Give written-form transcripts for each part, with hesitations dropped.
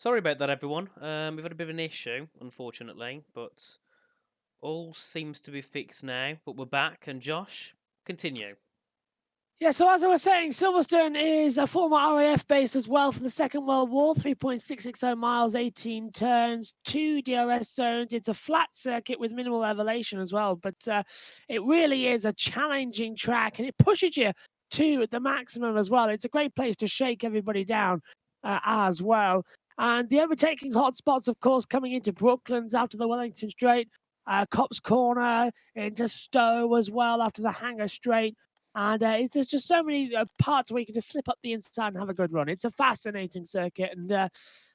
Sorry about that, everyone. We've had a bit of an issue, unfortunately, but all seems to be fixed now. But we're back, and Josh, continue. Yeah, so as I was saying, Silverstone is a former RAF base as well from the Second World War, 3.660 miles, 18 turns, 2 DRS zones. It's a flat circuit with minimal elevation as well, but it really is a challenging track and it pushes you to the maximum as well. It's a great place to shake everybody down as well. And the overtaking hotspots, of course, coming into Brooklands after the Wellington Straight, Cops Corner, into Stowe as well after the Hanger Straight. And there's just so many parts where you can just slip up the inside and have a good run. It's a fascinating circuit. And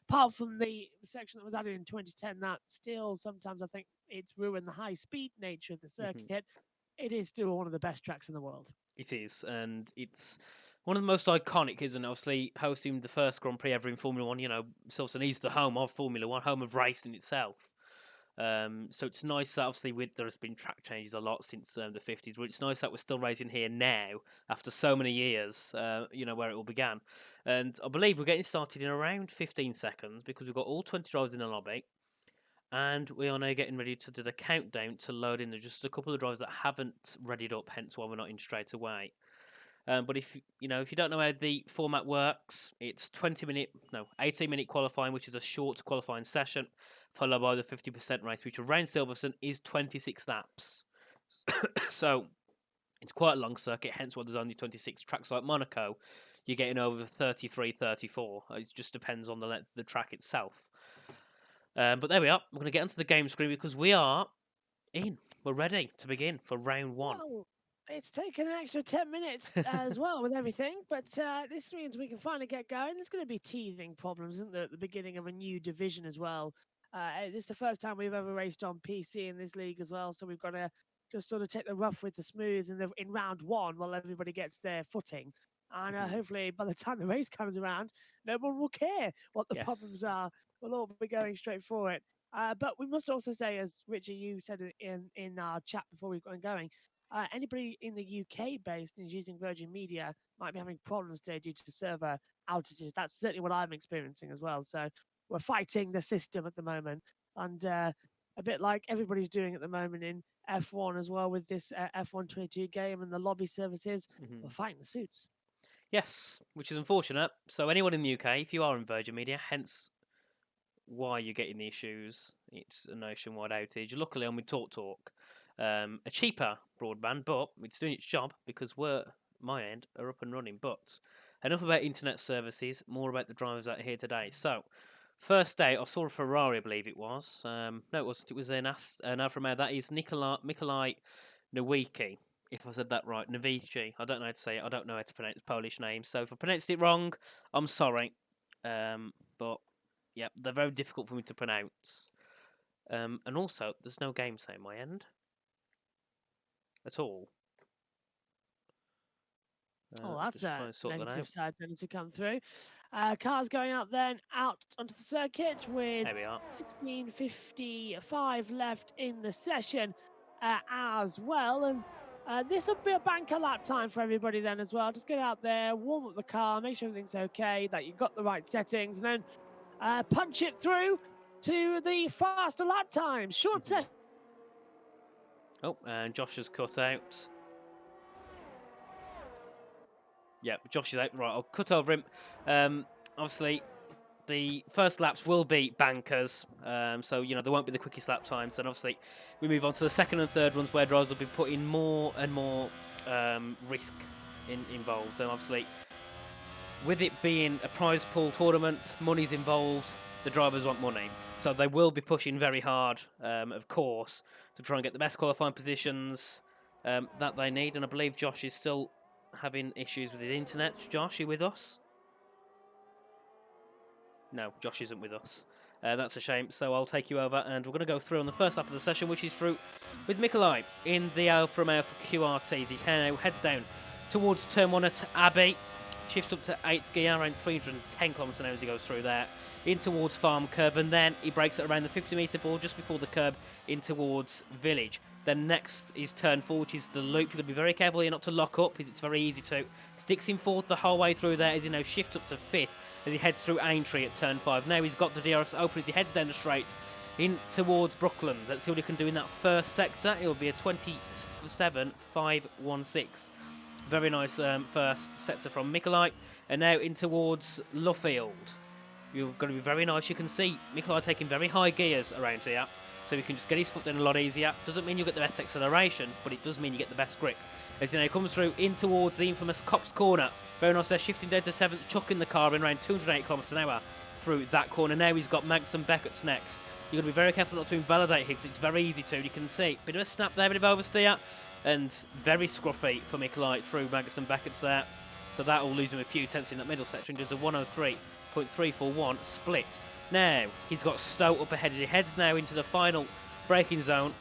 apart from the section that was added in 2010, that still sometimes I think it's ruined the high speed nature of the circuit. It is still one of the best tracks in the world. It is, and it's one of the most iconic, isn't it? Obviously, hosting the first Grand Prix ever in Formula One. Silverstone is the home of Formula One, home of racing itself. So it's nice that obviously there's been track changes a lot since the 50s, but it's nice that we're still racing here now after so many years, where it all began. And I believe we're getting started in around 15 seconds because we've got all 20 drivers in the lobby. And we are now getting ready to do the countdown to load in. There's just a couple of drivers that haven't readied up, hence why we're not in straight away. But if you don't know how the format works, it's 18-minute qualifying, which is a short qualifying session, followed by the 50% race, which around Silverstone is 26 laps. So it's quite a long circuit, hence why there's only 26 tracks like Monaco. You're getting over 33, 34. It just depends on the length of the track itself. But there we are. We're going to get onto the game screen because we are in. We're ready to begin for round one. Well, it's taken an extra 10 minutes as well with everything, but this means we can finally get going. There's going to be teething problems, isn't there, at the beginning of a new division as well. This is the first time we've ever raced on PC in this league as well, so we've got to just sort of take the rough with the smooth in round one while everybody gets their footing. And hopefully by the time the race comes around, no one will care what the problems are. We'll all be going straight for it. But we must also say, as Richard, you said in our chat before we got going, anybody in the UK based and is using Virgin Media might be having problems today due to server outages. That's certainly what I'm experiencing as well. So we're fighting the system at the moment, and a bit like everybody's doing at the moment in F1 as well with this F122 game and the lobby services. We're fighting the suits. Yes, which is unfortunate. So anyone in the UK, if you are in Virgin Media, hence why you're getting the issues, it's a nationwide outage. Luckily, on with TalkTalk, a cheaper broadband, but it's doing its job because my end are up and running. But enough about internet services, more about the drivers out here today. So, first day, I saw a Ferrari, I believe it was. No, it wasn't. It was an Alfa Romeo. That is Nikolai Nowicki. If I said that right, Novici. I don't know how to say it. I don't know how to pronounce Polish names. So if I pronounced it wrong, I'm sorry. But yeah, they're very difficult for me to pronounce. And also, there's no game say my end at all. Oh, that's a negative side then to come through. Cars going out then out onto the circuit with 16:55 left in the session as well. And this will be a banker lap time for everybody then as well. Just get out there, warm up the car, make sure everything's okay, that you've got the right settings, and then punch it through to the faster lap times. Short session. Oh, and Josh has cut out. Yeah, Josh is out. Right, I'll cut over him. Obviously, the first laps will be bankers, so there won't be the quickest lap times. And obviously, we move on to the second and third runs where drivers will be putting more and more risk involved. And obviously, with it being a prize pool tournament, money's involved. The drivers want money, so they will be pushing very hard, of course, to try and get the best qualifying positions that they need. And I believe Josh is still having issues with his internet. Josh, you with us? No, Josh isn't with us. That's a shame. So I'll take you over, and we're going to go through on the first lap of the session, which is through with Nikolai in the Alfa Romeo for QRT. He now heads down towards turn 1 at Abbey. Shifts up to 8th gear, around 310 km an hour as he goes through there, in towards Farm Curve, and then he brakes at around the 50-metre ball just before the curb in towards Village. Then next is turn 4, which is the loop. You've got to be very careful here not to lock up, because it's very easy to. Sticks him fourth the whole way through there as he now shifts up to 5th as he heads through Aintree at turn 5. Now he's got the DRS open as he heads down the straight in towards Brooklands. Let's see what he can do in that first sector. It'll be a 27.516. Very nice first sector from Mikolai. And now in towards Luffield. You're going to be very nice. You can see Mikolai taking very high gears around here. So he can just get his foot down a lot easier. Doesn't mean you'll get the best acceleration, but it does mean you get the best grip. As he now comes through in towards the infamous Cops Corner. Very nice there, shifting down to 7th, chucking the car in around 208 kilometres an hour through that corner. Now he's got Magnussen Beckett's next. You've got to be very careful not to invalidate him because it's very easy to. You can see bit of a snap there, bit of oversteer, and very scruffy for Mikolai through Magnussen Beckett's there. So that will lose him a few tenths in that middle section. Does a 103.341 split. Now he's got Stowe up ahead as he heads now into the final braking zone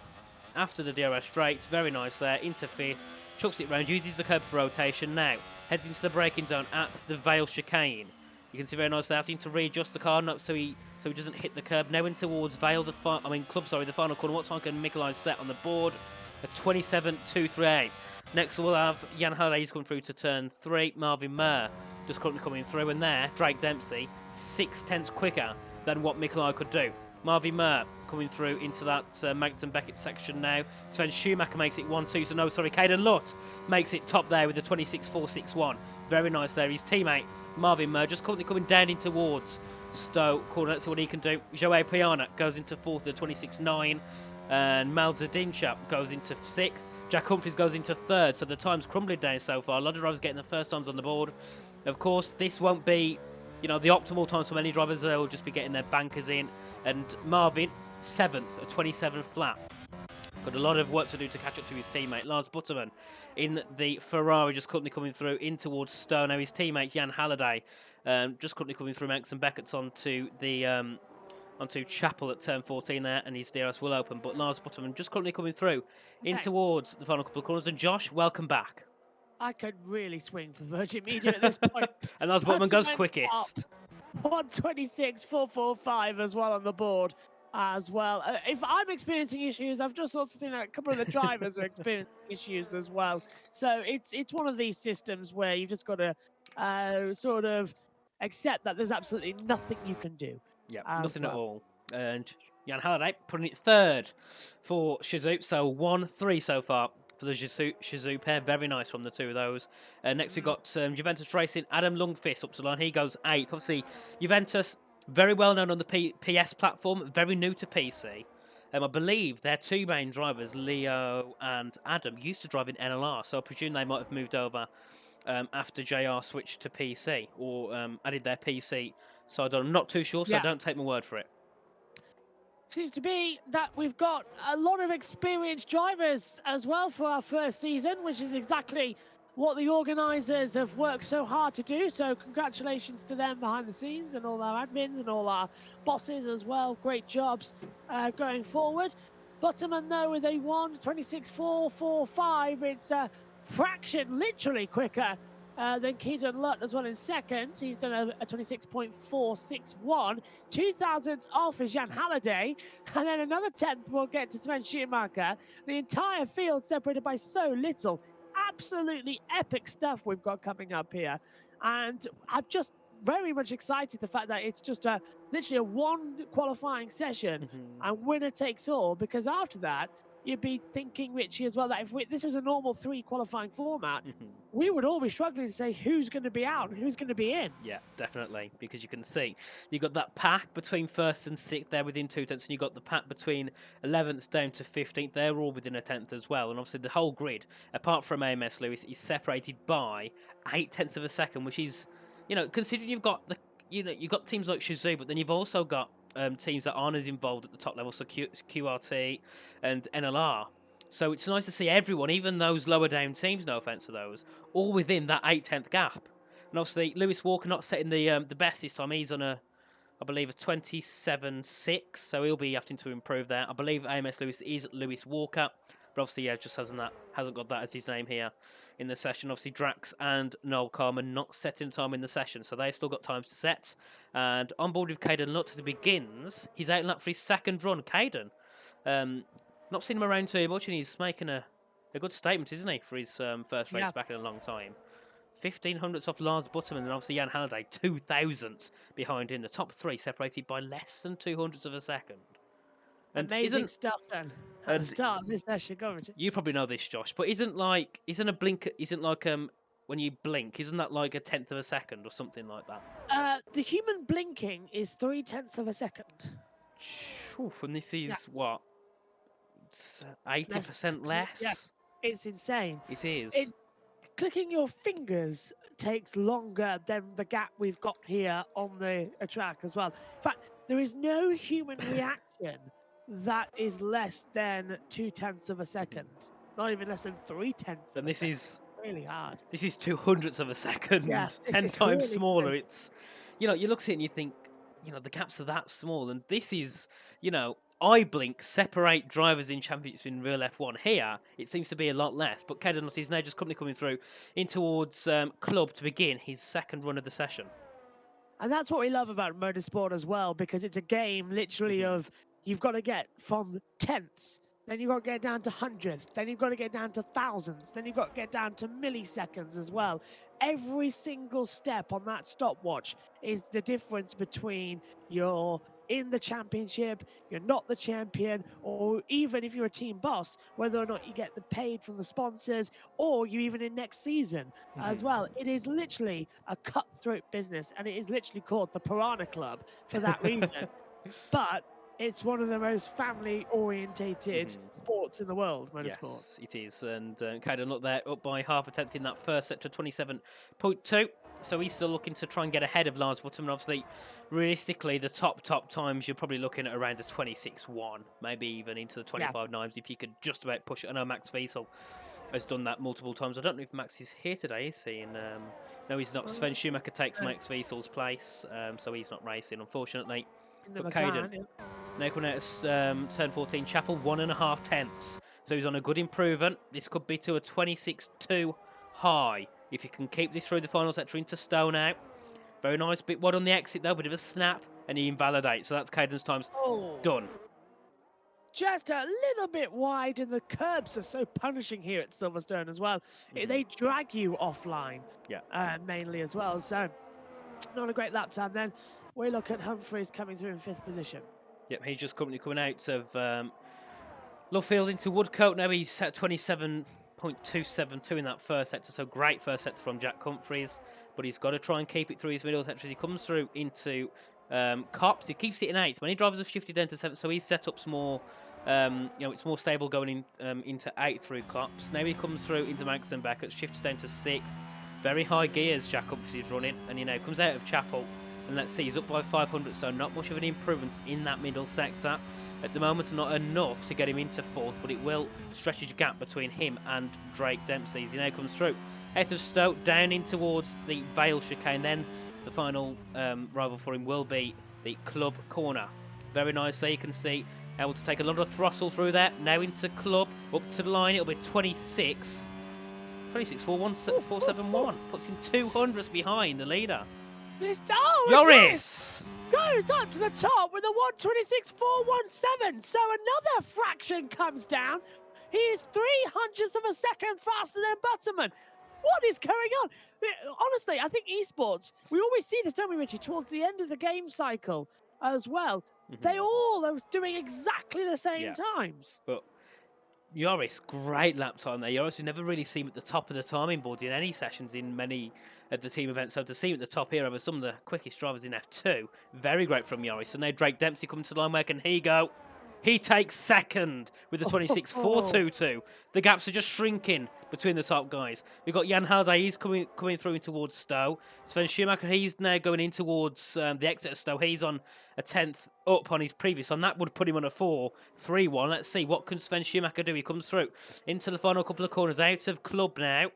after the DRS straight. Very nice there, into 5th, chucks it round, uses the curb for rotation. Now heads into the braking zone at the Vale chicane. You can see very nice there, having to readjust the car so he doesn't hit the curb. Now in towards Vale, the final corner. What time can Mikolai set on the board? A 27.238. Next we'll have Jan Halliday coming through to turn 3. Marvin Muir just currently coming through, and there Drake Dempsey 6/10 quicker than what Mikolai could do. Marvin Muir coming through into that Magnussen Beckett section now. Sven Schumacher makes it 1-2, so no, sorry, Caden Lutt makes it top there with the 26.461. Very nice there. His teammate Marvin Muir just currently coming down in towards Stowe corner. Let's see what he can do. Joe Piana goes into 4th with 26.9, and Mal Zadincha goes into 6th. Jack Humphries goes into 3rd, so the time's crumbling down so far. A lot of drivers getting the first times on the board. Of course, this won't be, the optimal times for many drivers. They'll just be getting their bankers in. And Marvin, 7th, a 27 flat. Got a lot of work to do to catch up to his teammate. Lars Butterman in the Ferrari just currently coming through in towards Stowe. Now his teammate Jan Halliday just currently coming through Max and Beckett's onto Chapel at turn 14 there, and his DRS will open. But Lars Butterman just currently coming through in towards the final couple of corners. And Josh, welcome back. I could really swing for Virgin Media at this point. And Lars Butterman goes quickest. 126.445 as well on the board as well. If I'm experiencing issues, I've just also seen a couple of the drivers are experiencing issues as well. So it's one of these systems where you've just got to sort of accept that there's absolutely nothing you can do. Yeah, nothing at all. And Jan Halliday putting it 3rd for Shizou. So 1-3 so far for the Shizou pair. Very nice from the two of those. Next we got Juventus Racing. Adam Lundqvist up to the line. He goes 8th. Obviously, Juventus, very well known on the PS platform. Very new to PC. I believe their two main drivers, Leo and Adam, used to drive in NLR. So I presume they might have moved over after JR switched to PC or added their PC. So I'm not too sure, so don't take my word for it. Seems to be that we've got a lot of experienced drivers as well for our first season, which is exactly what the organisers have worked so hard to do. So congratulations to them behind the scenes and all our admins and all our bosses as well. Great jobs going forward. Butterman though with a 1:26.445. It's a fraction, literally quicker than Keaton Lutt as well in second. He's done a 26.461. 2,000ths off is Jan Halliday. And then another 10th we'll get to Sven Schumacher. The entire field separated by so little. It's absolutely epic stuff we've got coming up here. And I'm just very much excited the fact that it's just literally a one qualifying session and winner takes all, because after that, you'd be thinking, Richie, as well, that if this was a normal 3 qualifying format, we would all be struggling to say who's going to be out and who's going to be in. Yeah, definitely, because you can see you've got that pack between 1st and 6th there within 2 tenths, and you've got the pack between 11th down to 15th. They're all within a 10th as well, and obviously the whole grid, apart from AMS Lewis, is separated by 8 tenths of a second, which is, considering you've got you've got teams like Shizou, but then you've also got teams that aren't as involved at the top level, so QRT and NLR. So it's nice to see everyone, even those lower down teams, no offence to those, all within that 8/10 gap. And obviously, Lewis Walker not setting the best this time. He's on I believe, a 27.6, so he'll be having to improve there. I believe AMS Lewis is Lewis Walker, but obviously, just hasn't got that as his name here in the session. Obviously, Drax and Noel Carmen not setting time in the session, so they've still got times to set. And on board with Caden Lutt as he begins, he's out and up for his second run. Caden, not seen him around too much, and he's making a good statement, isn't he, for his first race back in a long time. 15 hundredths off Lars Butterman, and obviously Jan Halliday 2 thousandths behind him. The top three separated by less than 2 hundredths of a second. And Amazing stuff then at the start of this session. Go, Richard. you probably know this, Josh, but isn't like when you blink, isn't that like a tenth of a second or something like that? The human blinking is 0.3 of a second. And this is what 80% less. Yeah, it's insane. It is. Clicking your fingers takes longer than the gap we've got here on the track as well. In fact, there is no human reaction that is less than 0.2 of a second. Not even less than 0.3. And this is really hard. This is 200ths of a second. Yeah, 10 times really smaller. close. It's, you look at it and you think, the gaps are that small. And this is, eye blink separate drivers in championships in real F1. Here, it seems to be a lot less. But Caden is now just coming through in towards Club to begin his second run of the session. And that's what we love about motorsport as well, because it's a game literally of you've got to get from tenths, then you've got to get down to hundredths, then you've got to get down to thousandths, then you've got to get down to milliseconds as well. Every single step on that stopwatch is the difference between you're in the championship, you're not the champion, or even if you're a team boss, whether or not you get the paid from the sponsors, or you're even in next season as well. It is literally a cutthroat business, and it is literally called the Piranha Club for that reason. But it's one of the most family-orientated sports in the world, motorsport. Yes, it is. And Caden look there, up by half a tenth in that first sector, 27.2. So he's still looking to try and get ahead of Lars Butterman. Obviously, realistically, the top times, you're probably looking at around the 26.1, maybe even into the 25.9s if you could just about push it. I know Max Wiesel has done that multiple times. I don't know if Max is here today, is he? And no, he's not. Sven Schumacher takes Max Wiesel's place, so he's not racing, unfortunately. But Caden, now coming out of turn 14, Chapel, 1.5 tenths. So he's on a good improvement. This could be to a 26.2 high. If you can keep this through the final sector into Stowe now. Very nice. Bit wide on the exit though, bit of a snap, and he invalidates. So that's Caden's times done. Just a little bit wide, and the curbs are so punishing here at Silverstone as well. They drag you offline, mainly as well. So not a great lap time then. We look at Humphreys coming through in 5th position. Yep, he's just coming out of Lovefield into Woodcote. Now he's at 27.272 in that first sector. So great first sector from Jack Humphreys. But he's got to try and keep it through his middle sector as he comes through into Cops. He keeps it in 8th. Many drivers have shifted into 7th, so his setup's more, it's more stable going into 8th through Cops. Now he comes through into Magson Beckett, shifts down to 6th. Very high gears Jack Humphreys is running, and comes out of Chapel. And let's see, he's up by 500, so not much of an improvement in that middle sector. At the moment, not enough to get him into 4th, but it will stretch his gap between him and Drake Dempsey as he now comes through. Out of Stoke, down in towards the Vale chicane. Then the final rival for him will be the Club corner. Very nice there, you can see, able to take a lot of throttle through there. Now into Club, up to the line, it'll be 26.471. Puts him 200ths behind the leader. Joris goes up to the top with a 126.417. So another fraction comes down. He is 0.03 of a second faster than Butterman. What is going on? Honestly, I think esports, we always see this, don't we, Richie, towards the end of the game cycle as well. They all are doing exactly the same times. But Joris, great lap time there. Joris, we never really see him at the top of the timing boards in any sessions in many of the team events. So to see him at the top here over some of the quickest drivers in F2, very great from Joris. So now Drake Dempsey coming to the line. Where can he go? He takes second with the 26.422. The gaps are just shrinking between the top guys. We've got Jan Halliday, he's coming through in towards Stowe. Sven Schumacher, he's now going in towards the exit of Stowe. He's on a 10th up on his previous one. That would put him on a 4.31. Let's see, what can Sven Schumacher do? He comes through into the final couple of corners, out of Club now.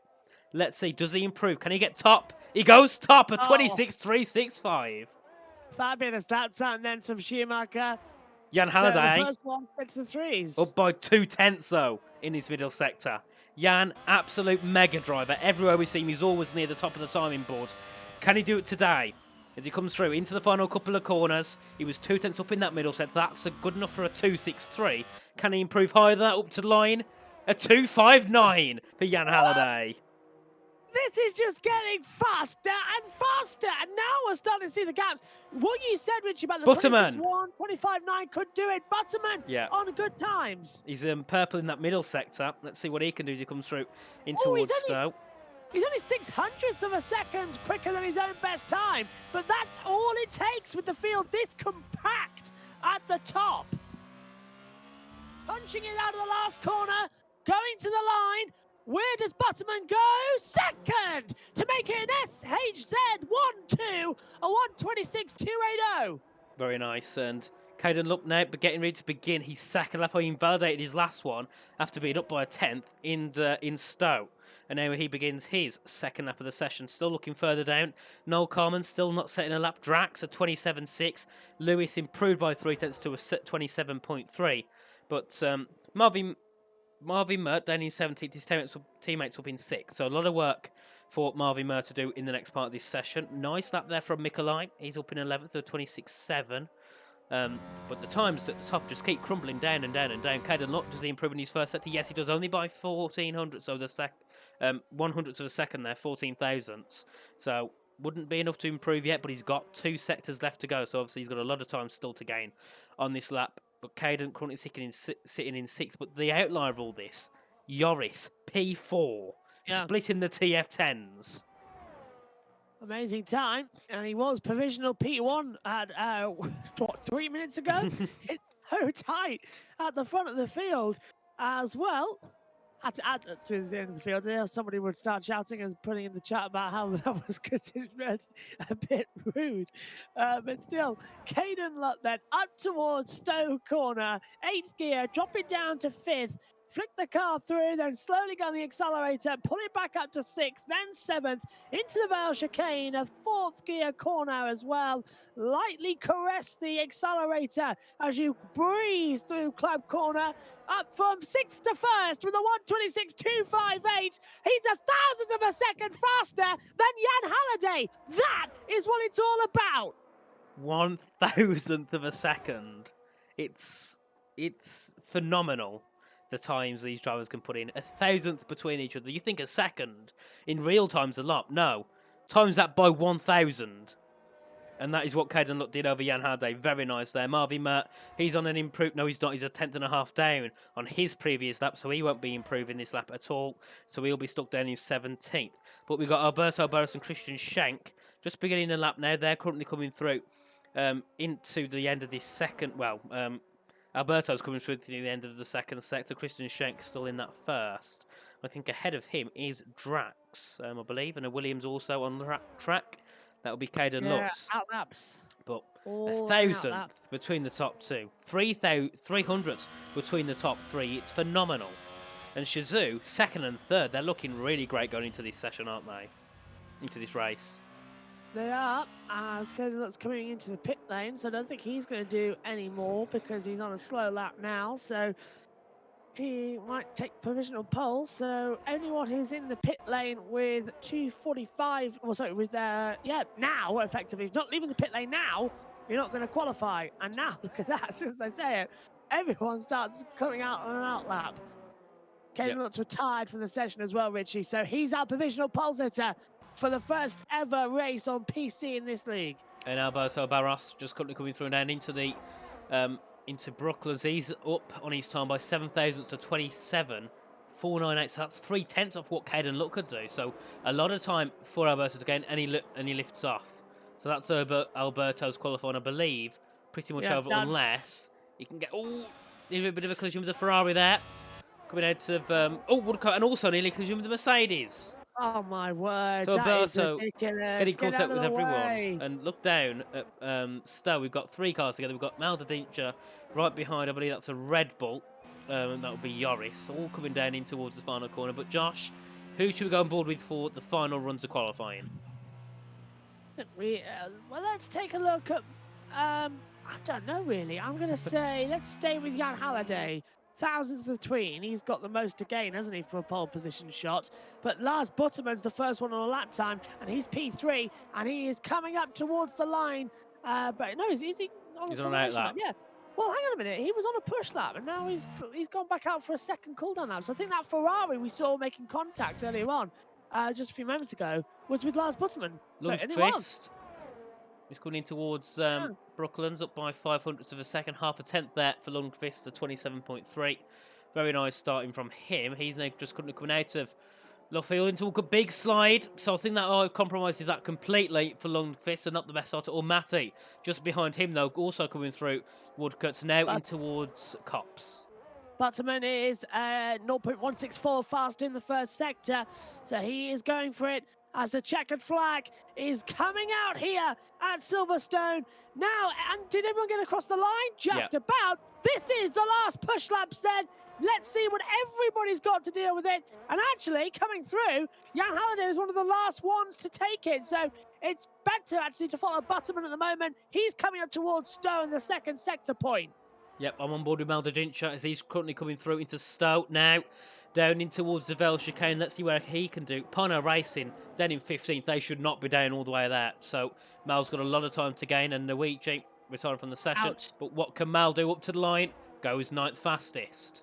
Let's see, does he improve? Can he get top? He goes top at 26.365. Fabulous lap time then from Schumacher. Jan Halliday, the first one gets the 3s. Up by 0.2 though in his middle sector. Jan, absolute mega driver. Everywhere we see him, he's always near the top of the timing board. Can he do it today? As he comes through into the final couple of corners, he was 0.2 up in that middle sector. That's good enough for a 2.63. Can he improve higher than that up to the line? A 2.59 for Jan Halliday. This is just getting faster and faster, and now we're starting to see the gaps. What you said, Richie, about the Butterman. 26-1, 25-9 could do it. Butterman on good times. He's purple in that middle sector. Let's see what he can do as he comes through in Oh, towards Stowe. He's only 600ths of a second quicker than his own best time, but that's all it takes with the field this compact at the top. Punching it out of the last corner, going to the line. Where does Butterman go? Second to make it an SHZ 1-2, a 1:26.280. Very nice. And Caden Lupp now, but getting ready to begin his second lap. He invalidated his last one after being up by a 10th in Stowe. And now he begins his second lap of the session. Still looking further down. Noel Carman still not setting a lap. Drax a 27.6. Lewis improved by 0.3 to a 27.3. But Marvin Mert down in 17th. His teammates up in 6th. So a lot of work for Marvin Mert to do in the next part of this session. Nice lap there from Mikolai. He's up in 11th to 26.7. But the times at the top just keep crumbling down and down and down. Caden Lupp, does he improve in his first sector? Yes, he does, only by 14 hundredths of the 100ths of a second there, 14 thousandths. So wouldn't be enough to improve yet, but he's got 2 sectors left to go. So obviously he's got a lot of time still to gain on this lap. But Caden currently sitting in 6th. But the outlier of all this, Yoris, P4, splitting the TF10s. Amazing time, and he was provisional P1 at, 3 minutes ago? It's so tight at the front of the field as well. Had to add to the end of the field. There, somebody would start shouting and putting in the chat about how that was considered a bit rude. But still, Caden Lupp then up towards Stowe corner, 8th gear, drop it down to 5th. Flick the car through, then slowly go on the accelerator, pull it back up to 6th, then 7th, into the Vale chicane, a 4th gear corner as well. Lightly caress the accelerator as you breeze through Club Corner, up from 6th to 1st with a 1:26.258. He's 1,000th of a second faster than Jan Halliday. That is what it's all about. 1,000th of a second. It's phenomenal. The times these drivers can put in, 1,000th between each other. You think a second in real time's a lot? No, times that by 1,000, and that is what Caden Lupp did over Jan Halliday. Very nice there. Marvin Mert, he's on an improve. No, he's not. He's a 10.5 down on his previous lap, so he won't be improving this lap at all. So he'll be stuck down in 17th. But we've got Alberto Burris and Christian Schenk just beginning a lap now. They're currently coming through into the end of this second. Well. Alberto's coming through to the end of the second sector. Christian Schenk still in that first. I think ahead of him is Drax, I believe, and a Williams also on the track. That will be Caden Lutz. Out laps. But 1,000th between the top 2. 300ths between the top 3. It's phenomenal. And Shazoo, 2nd and 3rd, they're looking really great going into this session, aren't they? Into this race. They are, as Caden Lupp's coming into the pit lane, so I don't think he's going to do any more because he's on a slow lap now, so he might take provisional pole. So anyone who's in the pit lane with 2:45, well, sorry, with now, effectively, if not leaving the pit lane now, you're not going to qualify. And now, look at that, as soon as I say it, everyone starts coming out on an out lap. Caden Lupp's retired from the session as well, Richie, so he's our provisional pole sitter for the first ever race on PC in this league. And Alberto Barros just currently coming through now into Brooklands. He's up on his time by 7 thousandths to 27.498. So that's 3/10 off what Caden Lupp could do. So a lot of time for Alberto to gain, and he lifts off. So that's Alberto's qualifying, I believe, pretty much over, unless he can get a little bit of a collision with the Ferrari there. Coming out of Woodcote, and also nearly collision with the Mercedes. Oh my word! So Alberto getting caught up with everyone, and look down at Stowe. We've got 3 cars together. We've got Malda Dincher right behind. I believe that's a Red Bull. That would be Yoris, all coming down in towards the final corner. But Josh, who should we go on board with for the final runs of qualifying? Well, let's take a look at. I don't know really. I'm going to say let's stay with Jan Halliday. Thousands between. He's got the most to gain, hasn't he, for a pole position shot? But Lars Butterman's the first one on a lap time, and he's P3, and he is coming up towards the line. But no, is he on an out lap? Yeah. Well, hang on a minute. He was on a push lap, and now he's gone back out for a second cooldown lap. So I think that Ferrari we saw making contact earlier on just a few moments ago was with Lars Butterman. And it was. Lundqvist is coming in towards Yeah. Brooklands, up by 500ths of a second, half a tenth there for Lundqvist to 27.3. Very nice starting from him. He's now just coming out of Luffield into a big slide, so I think that compromises that completely for Lundqvist, and not the best start. Or Matty, just behind him though, also coming through Woodcuts, now in towards Cops. Butterman is 0.164 fast in the first sector, so he is going for it as a checkered flag is coming out here at Silverstone. Now, and did everyone get across the line? Just about. This is the last push laps then. Let's see what everybody's got to deal with it. And actually, coming through, Jan Halliday is one of the last ones to take it. So it's better actually to follow Butterman at the moment. He's coming up towards Stowe in the second sector point. Yep, I'm on board with Maldadincha as he's currently coming through into Stowe now. Down in towards the Vale chicane. Let's see where he can do. Pono Racing, down in 15th. They should not be down all the way there. So Mal's got a lot of time to gain, and Luigi retiring from the session. Ouch. But what can Mal do up to the line? Goes 9th fastest.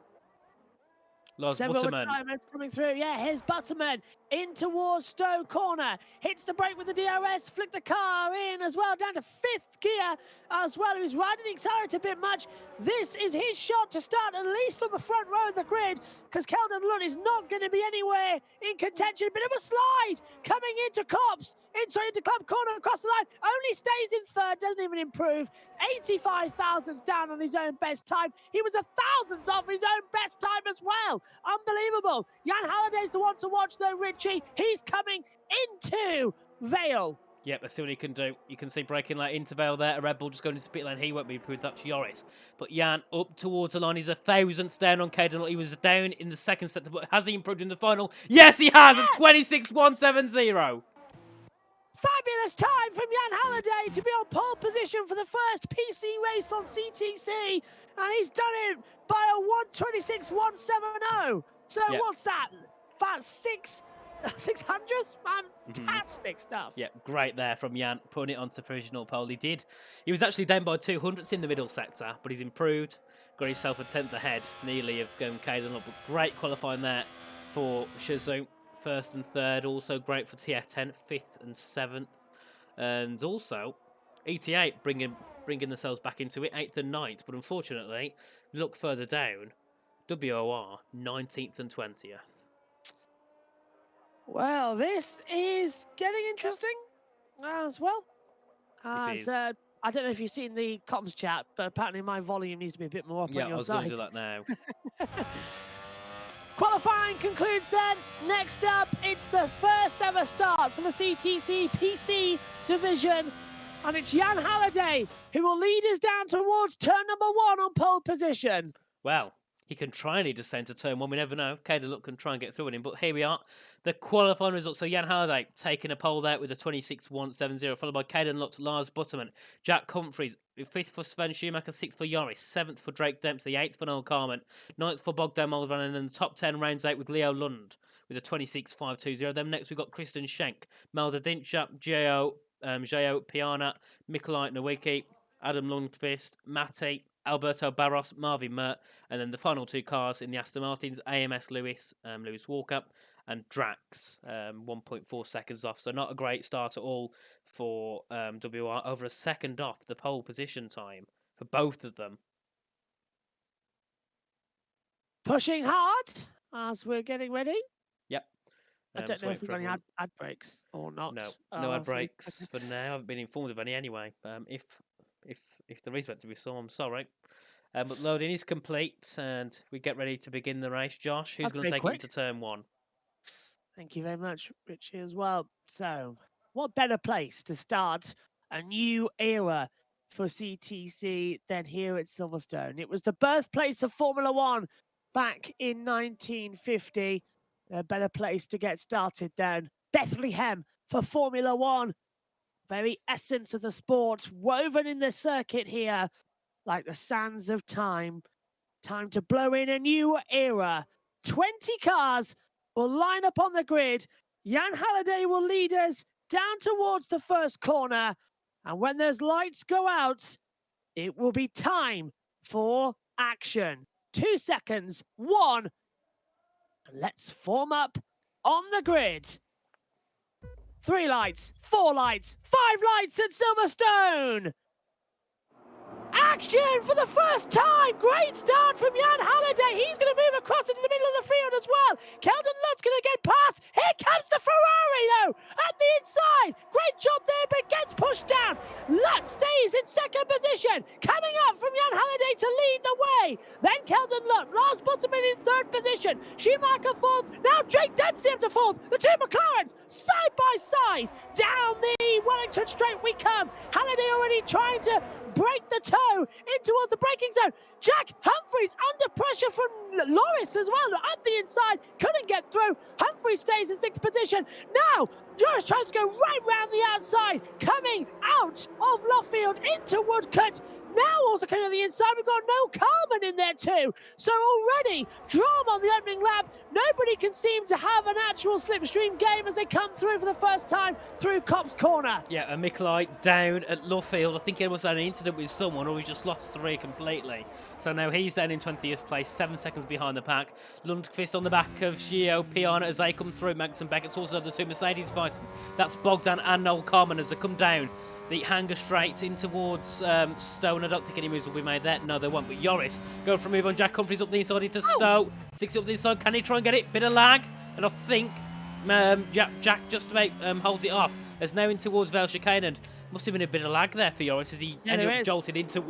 Lars Butterman. Coming through. Yeah, here's Butterman in towards Stowe corner. Hits the brake with the DRS. Flick the car in as well, down to 5th gear as well. He's riding the accelerator a bit much. This is his shot to start at least on the front row of the grid, because Keldon Lund is not going to be anywhere in contention. Bit of a slide coming into Cops. Into Club corner across the line. Only stays in 3rd, doesn't even improve. 85 thousandths down on his own best time. He was 1,000th off his own best time as well. Unbelievable. Jan Halliday's the one to watch though, Richie. He's coming into Vale. Yep, let's see what he can do. You can see braking light into Vale there. A Red Bull just going into pit lane. He won't be improved. That's Joris. But Jan up towards the line. He's 1,000ths down on Caden. He was down in the second sector, but has he improved in the final? Yes, he has at 26.170. Fabulous time from Jan Halliday to be on pole position for the first PC race on CTC, and he's done it by a 1:26.170. So what's that? About 600s? Fantastic stuff. Yeah, great there from Jan, putting it onto provisional pole. He was actually down by 200ths in the middle sector, but he's improved. Got himself a 10th ahead, nearly of going Caden up. But great qualifying there for Shizu. 1st and 3rd, also great for TF10, 5th and 7th, and also ET8 bringing themselves back into it, 8th and 9th. But unfortunately, look further down, WOR 19th and 20th. Well, this is getting interesting as well. It is. I don't know if you've seen the comms chat, but apparently my volume needs to be a bit more up on your side. Yeah, I was going to do that now. Qualifying concludes then. Next up, it's the first ever start for the CTC PC division. And it's Jan Halliday who will lead us down towards turn number 1 on pole position. Well, he can try and descend to turn 1. We never know. Caden Luck can try and get through with him. But here we are. The qualifying results. So Jan Halliday taking a pole there with a 26.170, followed by Caden Luck, Lars Butterman, Jack Humphreys, 5th for Sven Schumacher, 6th for Joris, 7th for Drake Dempsey, 8th for Noel Carmen, 9th for Bogdan Moldovan, and then the top 10 rounds out with Leo Lund with a 26.520. Then next we've got Kristen Schenk, Melda Dinchap, Jao Piana, Mikolaj Nowicki, Adam Lundqvist, Matty, Alberto Barros, Marvin Mert, and then the final 2 cars in the Aston Martins, AMS Lewis, Lewis Walkup, and Drax, 1.4 seconds off. So not a great start at all for WR, over a second off the pole position time for both of them. Pushing hard as we're getting ready. Yep. I don't know if we've got any ad breaks or not. No ad breaks for now. I haven't been informed of any anyway. If there is meant to be some, I'm sorry. But loading is complete, and we get ready to begin the race. Josh, who's going to take it into turn 1? Thank you very much, Richie, as well. So, what better place to start a new era for CTC than here at Silverstone? It was the birthplace of Formula One back in 1950. A better place to get started than Bethlehem for Formula One. Very essence of the sport woven in the circuit here, like the sands of time. Time to blow in a new era. 20 cars will line up on the grid. Jan Halliday will lead us down towards the first corner. And when those lights go out, it will be time for action. 2 seconds, 1. And let's form up on the grid. 3 lights, 4 lights, 5 lights at Silverstone. Action for the first time. Great start from Jan Halliday. He's going to move across into the middle of the field as well. Keldon Lutt's going to get past. Here comes the Ferrari, though, at the inside. Great job there, but gets pushed down. Lutt stays in second position. Coming up from Jan Halliday to lead the way. Then Keldon Lutt, last bottom in third position. Schumacher fourth. Now Drake Dempsey up to fourth. The two McLarens side by side. Down the Wellington Straight we come. Halliday already trying to break the toe in towards the braking zone. Jack Humphreys under pressure from Loris as well. Up the inside, couldn't get through. Humphreys stays in sixth position. Now, Loris tries to go right round the outside, coming out of Luffield into Woodcote. Now also coming on the inside, we've got Noel Carman in there too. So already, drama on the opening lap. Nobody can seem to have an actual slipstream game as they come through for the first time through Copse Corner. Yeah, and Mikolai down at Luffield. I think he must have had an incident with someone, or he just lost 3 completely. So now he's down in 20th place, 7 seconds behind the pack. Lundqvist on the back of Gio Piana as they come through. Max and Beckett's also the two Mercedes fighting. That's Bogdan and Noel Carman as they come down the hanger straight in towards Stowe. I don't think any moves will be made there. No, they won't. But Joris going for a move on Jack Humphreys up the inside into Stowe. Sticks it up the inside. Can he try and get it? Bit of lag. And I think Jack just about holds it off. As now in towards Vale Chicane. And must have been a bit of lag there for Joris as he ended up jolted into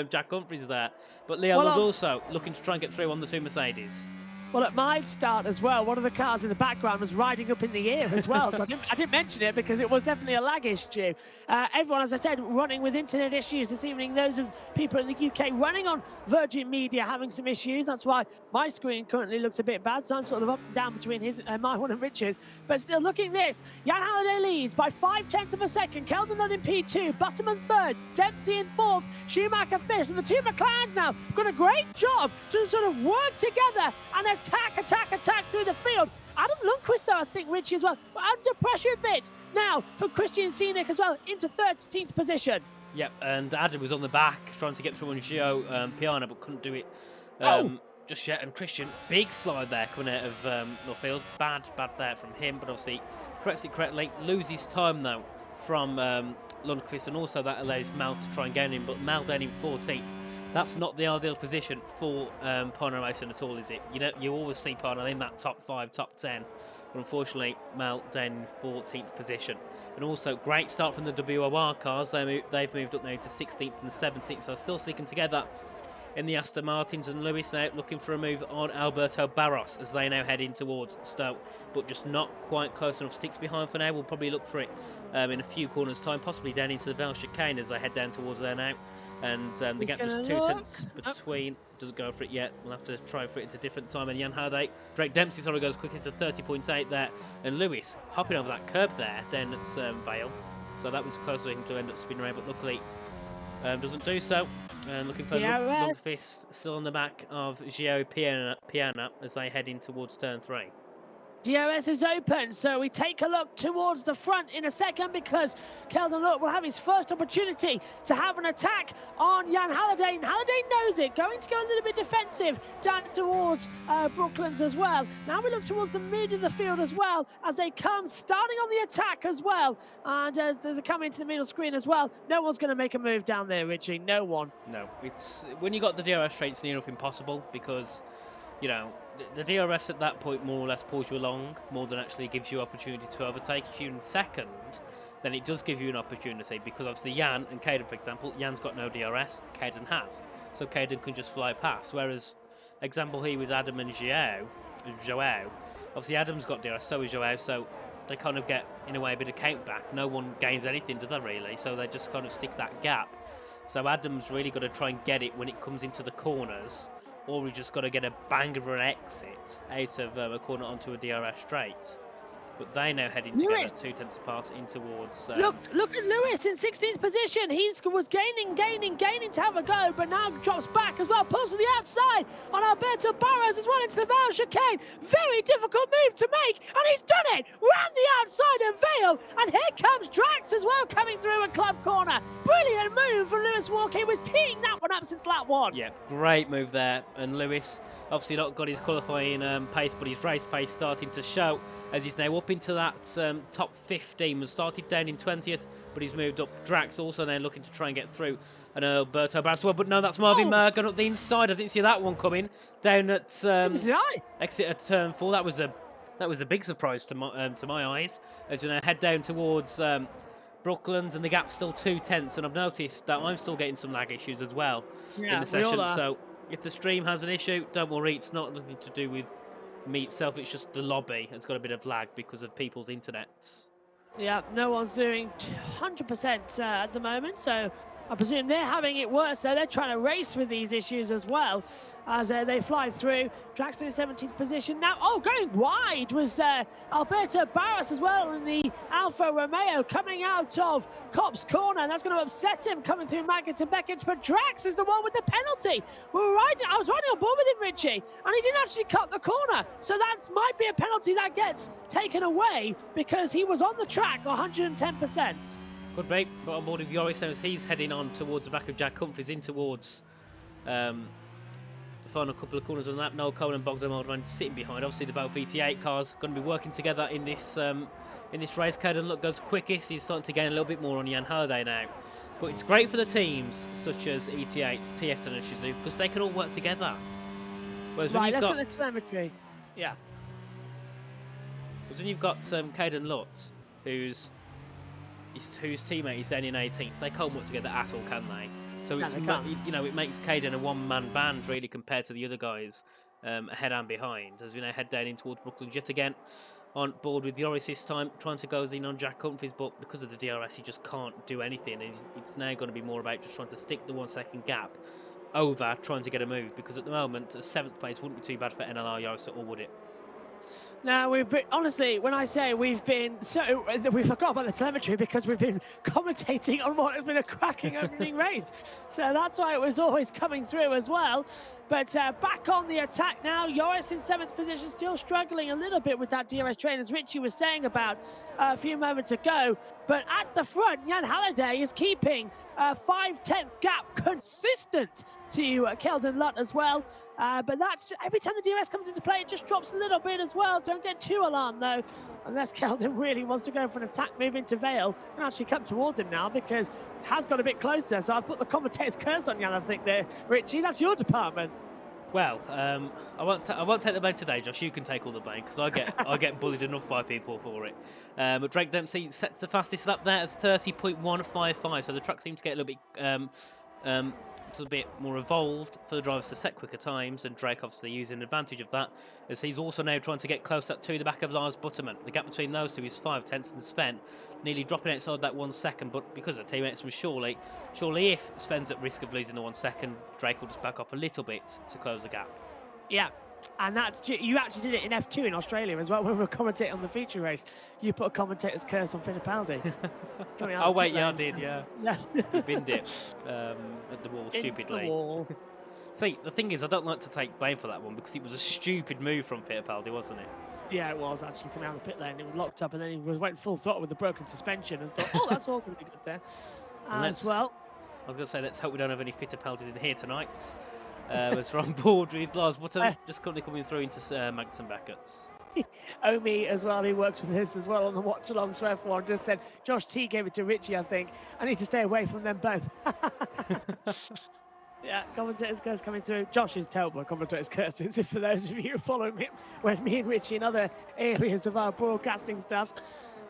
Jack Humphreys there. But Leo Lund also looking to try and get through on the two Mercedes. Well, at my start as well, one of the cars in the background was riding up in the air as well. So I didn't mention it because it was definitely a lag issue. Everyone, as I said, running with internet issues this evening. Those of people in the UK running on Virgin Media having some issues. That's why my screen currently looks a bit bad. So I'm sort of up and down between my one and Rich's. But still, looking this, Jan Halliday leads by 0.5 of a second. Keldon Lutt in P2, Butterman third, Dempsey in fourth, Schumacher fifth. And the two McLarens now have got a great job to sort of work together and attack through the field. Adam Lundqvist, though, I think, Richie as well, under pressure a bit. Now, for Christian Scenic as well, into 13th position. Yep, and Adam was on the back trying to get through on Gio Piana, but couldn't do it just yet. And Christian, big slide there coming out of Northfield. Bad there from him, but obviously corrects it correctly. Loses time, though, from Lundqvist, and also that allows Mal to try and gain him, but Mal down in 14th. That's not the ideal position for Parnell Racing at all, is it? You know, you always see Parnell in that top 5, top 10. But unfortunately, Mal down in 14th position. And also, great start from the WOR cars. They've moved up now to 16th and 17th, so still seeking to get that in the Aston Martins. And Lewis now looking for a move on Alberto Barros as they now head in towards Stowe, but just not quite close enough. Sticks behind for now. We'll probably look for it in a few corners' time, possibly down into the Vale Chicane as they head down towards there now. And the gap just 2 tenths between. Doesn't go for it yet. We'll have to try for it at a different time. And Jan Halliday, Drake Dempsey sort of goes quickest to 30.8 there. And Lewis hopping over that curb there down at Vale. So that was close for him to end up spinning around, but luckily doesn't do so. And looking for Lundqvist still on the back of Gio Piana as they head in towards turn 3. DRS is open, so we take a look towards the front in a second because Keldon Lutt will have his first opportunity to have an attack on Jan Halliday. And Halliday knows it, going to go a little bit defensive down towards Brooklands as well. Now we look towards the mid of the field as well as they come, starting on the attack as well. And as they come into the middle screen as well, no one's going to make a move down there, Richie, no one. No, it's when you got the DRS straight, it's near enough impossible because, you know, the DRS at that point more or less pulls you along more than actually gives you opportunity to overtake. If you're in second, then it does give you an opportunity because obviously Jan and Caden, for example, Jan's got no DRS, Caden has. So Caden can just fly past. Whereas, example here with Adam and Joao, obviously Adam's got DRS, so is Joao, so they kind of get, in a way, a bit of count back. No one gains anything, do they really? So they just kind of stick that gap. So Adam's really got to try and get it when it comes into the corners, or we've just got to get a bang of an exit out of a corner onto a DRS straight. But they now heading together 2 tenths apart in towards... Look at Lewis in 16th position. He was gaining to have a go, but now drops back as well. Pulls to the outside on Alberto Barros as well into the Vale Chicane. Very difficult move to make, and he's done it. Round the outside of Vale, and here comes Drax as well coming through a club corner. Brilliant move from Lewis Walker. He was teeing that one up since lap 1. Yeah, great move there. And Lewis obviously not got his qualifying pace, but his race pace starting to show as he's now up up into that top 15. Was started down in 20th, but he's moved up. Drax also now looking to try and get through. And Alberto Braswell, but no, that's Marvin Merg up the inside. I didn't see that one coming. Down at Did I? exit at turn 4. That was a big surprise to my eyes. As we now head down towards Brooklands, and the gap's still 2/10. And I've noticed that I'm still getting some lag issues as well in the session. So if the stream has an issue, don't worry. It's not nothing to do with me itself. It's just the lobby has got a bit of lag because of people's internets. Yeah, no one's doing 100% at the moment, so I presume they're having it worse, so they're trying to race with these issues as well as they fly through. Draxton in 17th position now. Oh, going wide was Alberto Barras as well in the Alfa Romeo coming out of Cop's corner, and that's going to upset him coming through Maggott and Beckett's, but Drax is the one with the penalty. I was riding on board with him, Richie, and he didn't actually cut the corner, so that might be a penalty that gets taken away because he was on the track 110%. Could be, but on board with Yoris as he's heading on towards the back of Jack Humphries in towards the final couple of corners on that. Noel Cohen and Bogdan Moldvan sitting behind. Obviously, the both ET8 cars going to be working together in this race. Caden Luck goes quickest. He's starting to gain a little bit more on Jan Halliday now. But it's great for the teams such as ET8, TF10 and Shizu because they can all work together. Whereas right, let's get the telemetry. Yeah. Because when you've got Caden Lutz, whose teammate is then in 18th, they can't work together at all, can they? So it's it makes Caden a one-man band really compared to the other guys ahead and behind. As we now head down in towards Brooklyn yet again, on board with Yoris this time, trying to go in on Jack Humphries, but because of the DRS, he just can't do anything. And it's now going to be more about just trying to stick the 1 second gap over trying to get a move, because at the moment, a 7th place wouldn't be too bad for NLR Yoris at all, would it? Now, honestly, when I say we forgot about the telemetry because we've been commentating on what has been a cracking opening race. So that's why it was always coming through as well. But back on the attack now. Yoris in 7th position, still struggling a little bit with that DRS train, as Richie was saying about a few moments ago. But at the front, Jan Halliday is keeping a 5/10 gap consistent to Keldon Lutt as well. But that's every time the DRS comes into play, it just drops a little bit as well. Don't get too alarmed though, unless Keldon really wants to go for an attack move into Vale and actually come towards him now, because it has got a bit closer. So I put the commentator's curse on Jan, I think there, Richie. That's your department. Well, I won't take the blame today, Josh. You can take all the blame because I get bullied enough by people for it. But Drake Dempsey sets the fastest lap there at 30.155. So the track seems to get a little bit it's a bit more evolved for the drivers to set quicker times, and Drake obviously using advantage of that, as he's also now trying to get close up to the back of Lars Butterman. The gap between those two is 5/10, and Sven nearly dropping outside that 1 second, but because of teammates from surely if Sven's at risk of losing the 1 second, Drake will just back off a little bit to close the gap. Yeah. And you actually did it in F2 in Australia as well when we were commentating on the feature race. You put a commentator's curse on Fittipaldi. Oh wait, yeah, I did, yeah. Yeah. You binned it at the wall stupidly. The wall. See, the thing is, I don't like to take blame for that one because it was a stupid move from Fittipaldi, wasn't it? Yeah, it was actually coming out of the pit lane. It was locked up, and then he went full throttle with the broken suspension and thought, oh, that's all going to be good there as well. I was going to say, let's hope we don't have any Fittipaldis in here tonight. As we're on board with Lars Button, just currently coming through into Magnus and Beckett's. Omi as well, he works with us as well on the watch along for F1, just said Josh T gave it to Richie, I think. I need to stay away from them both. Yeah, commentator's curse coming through. Josh is terrible at commentator's curses, if for those of you who follow me when me and Richie in other areas of our broadcasting stuff.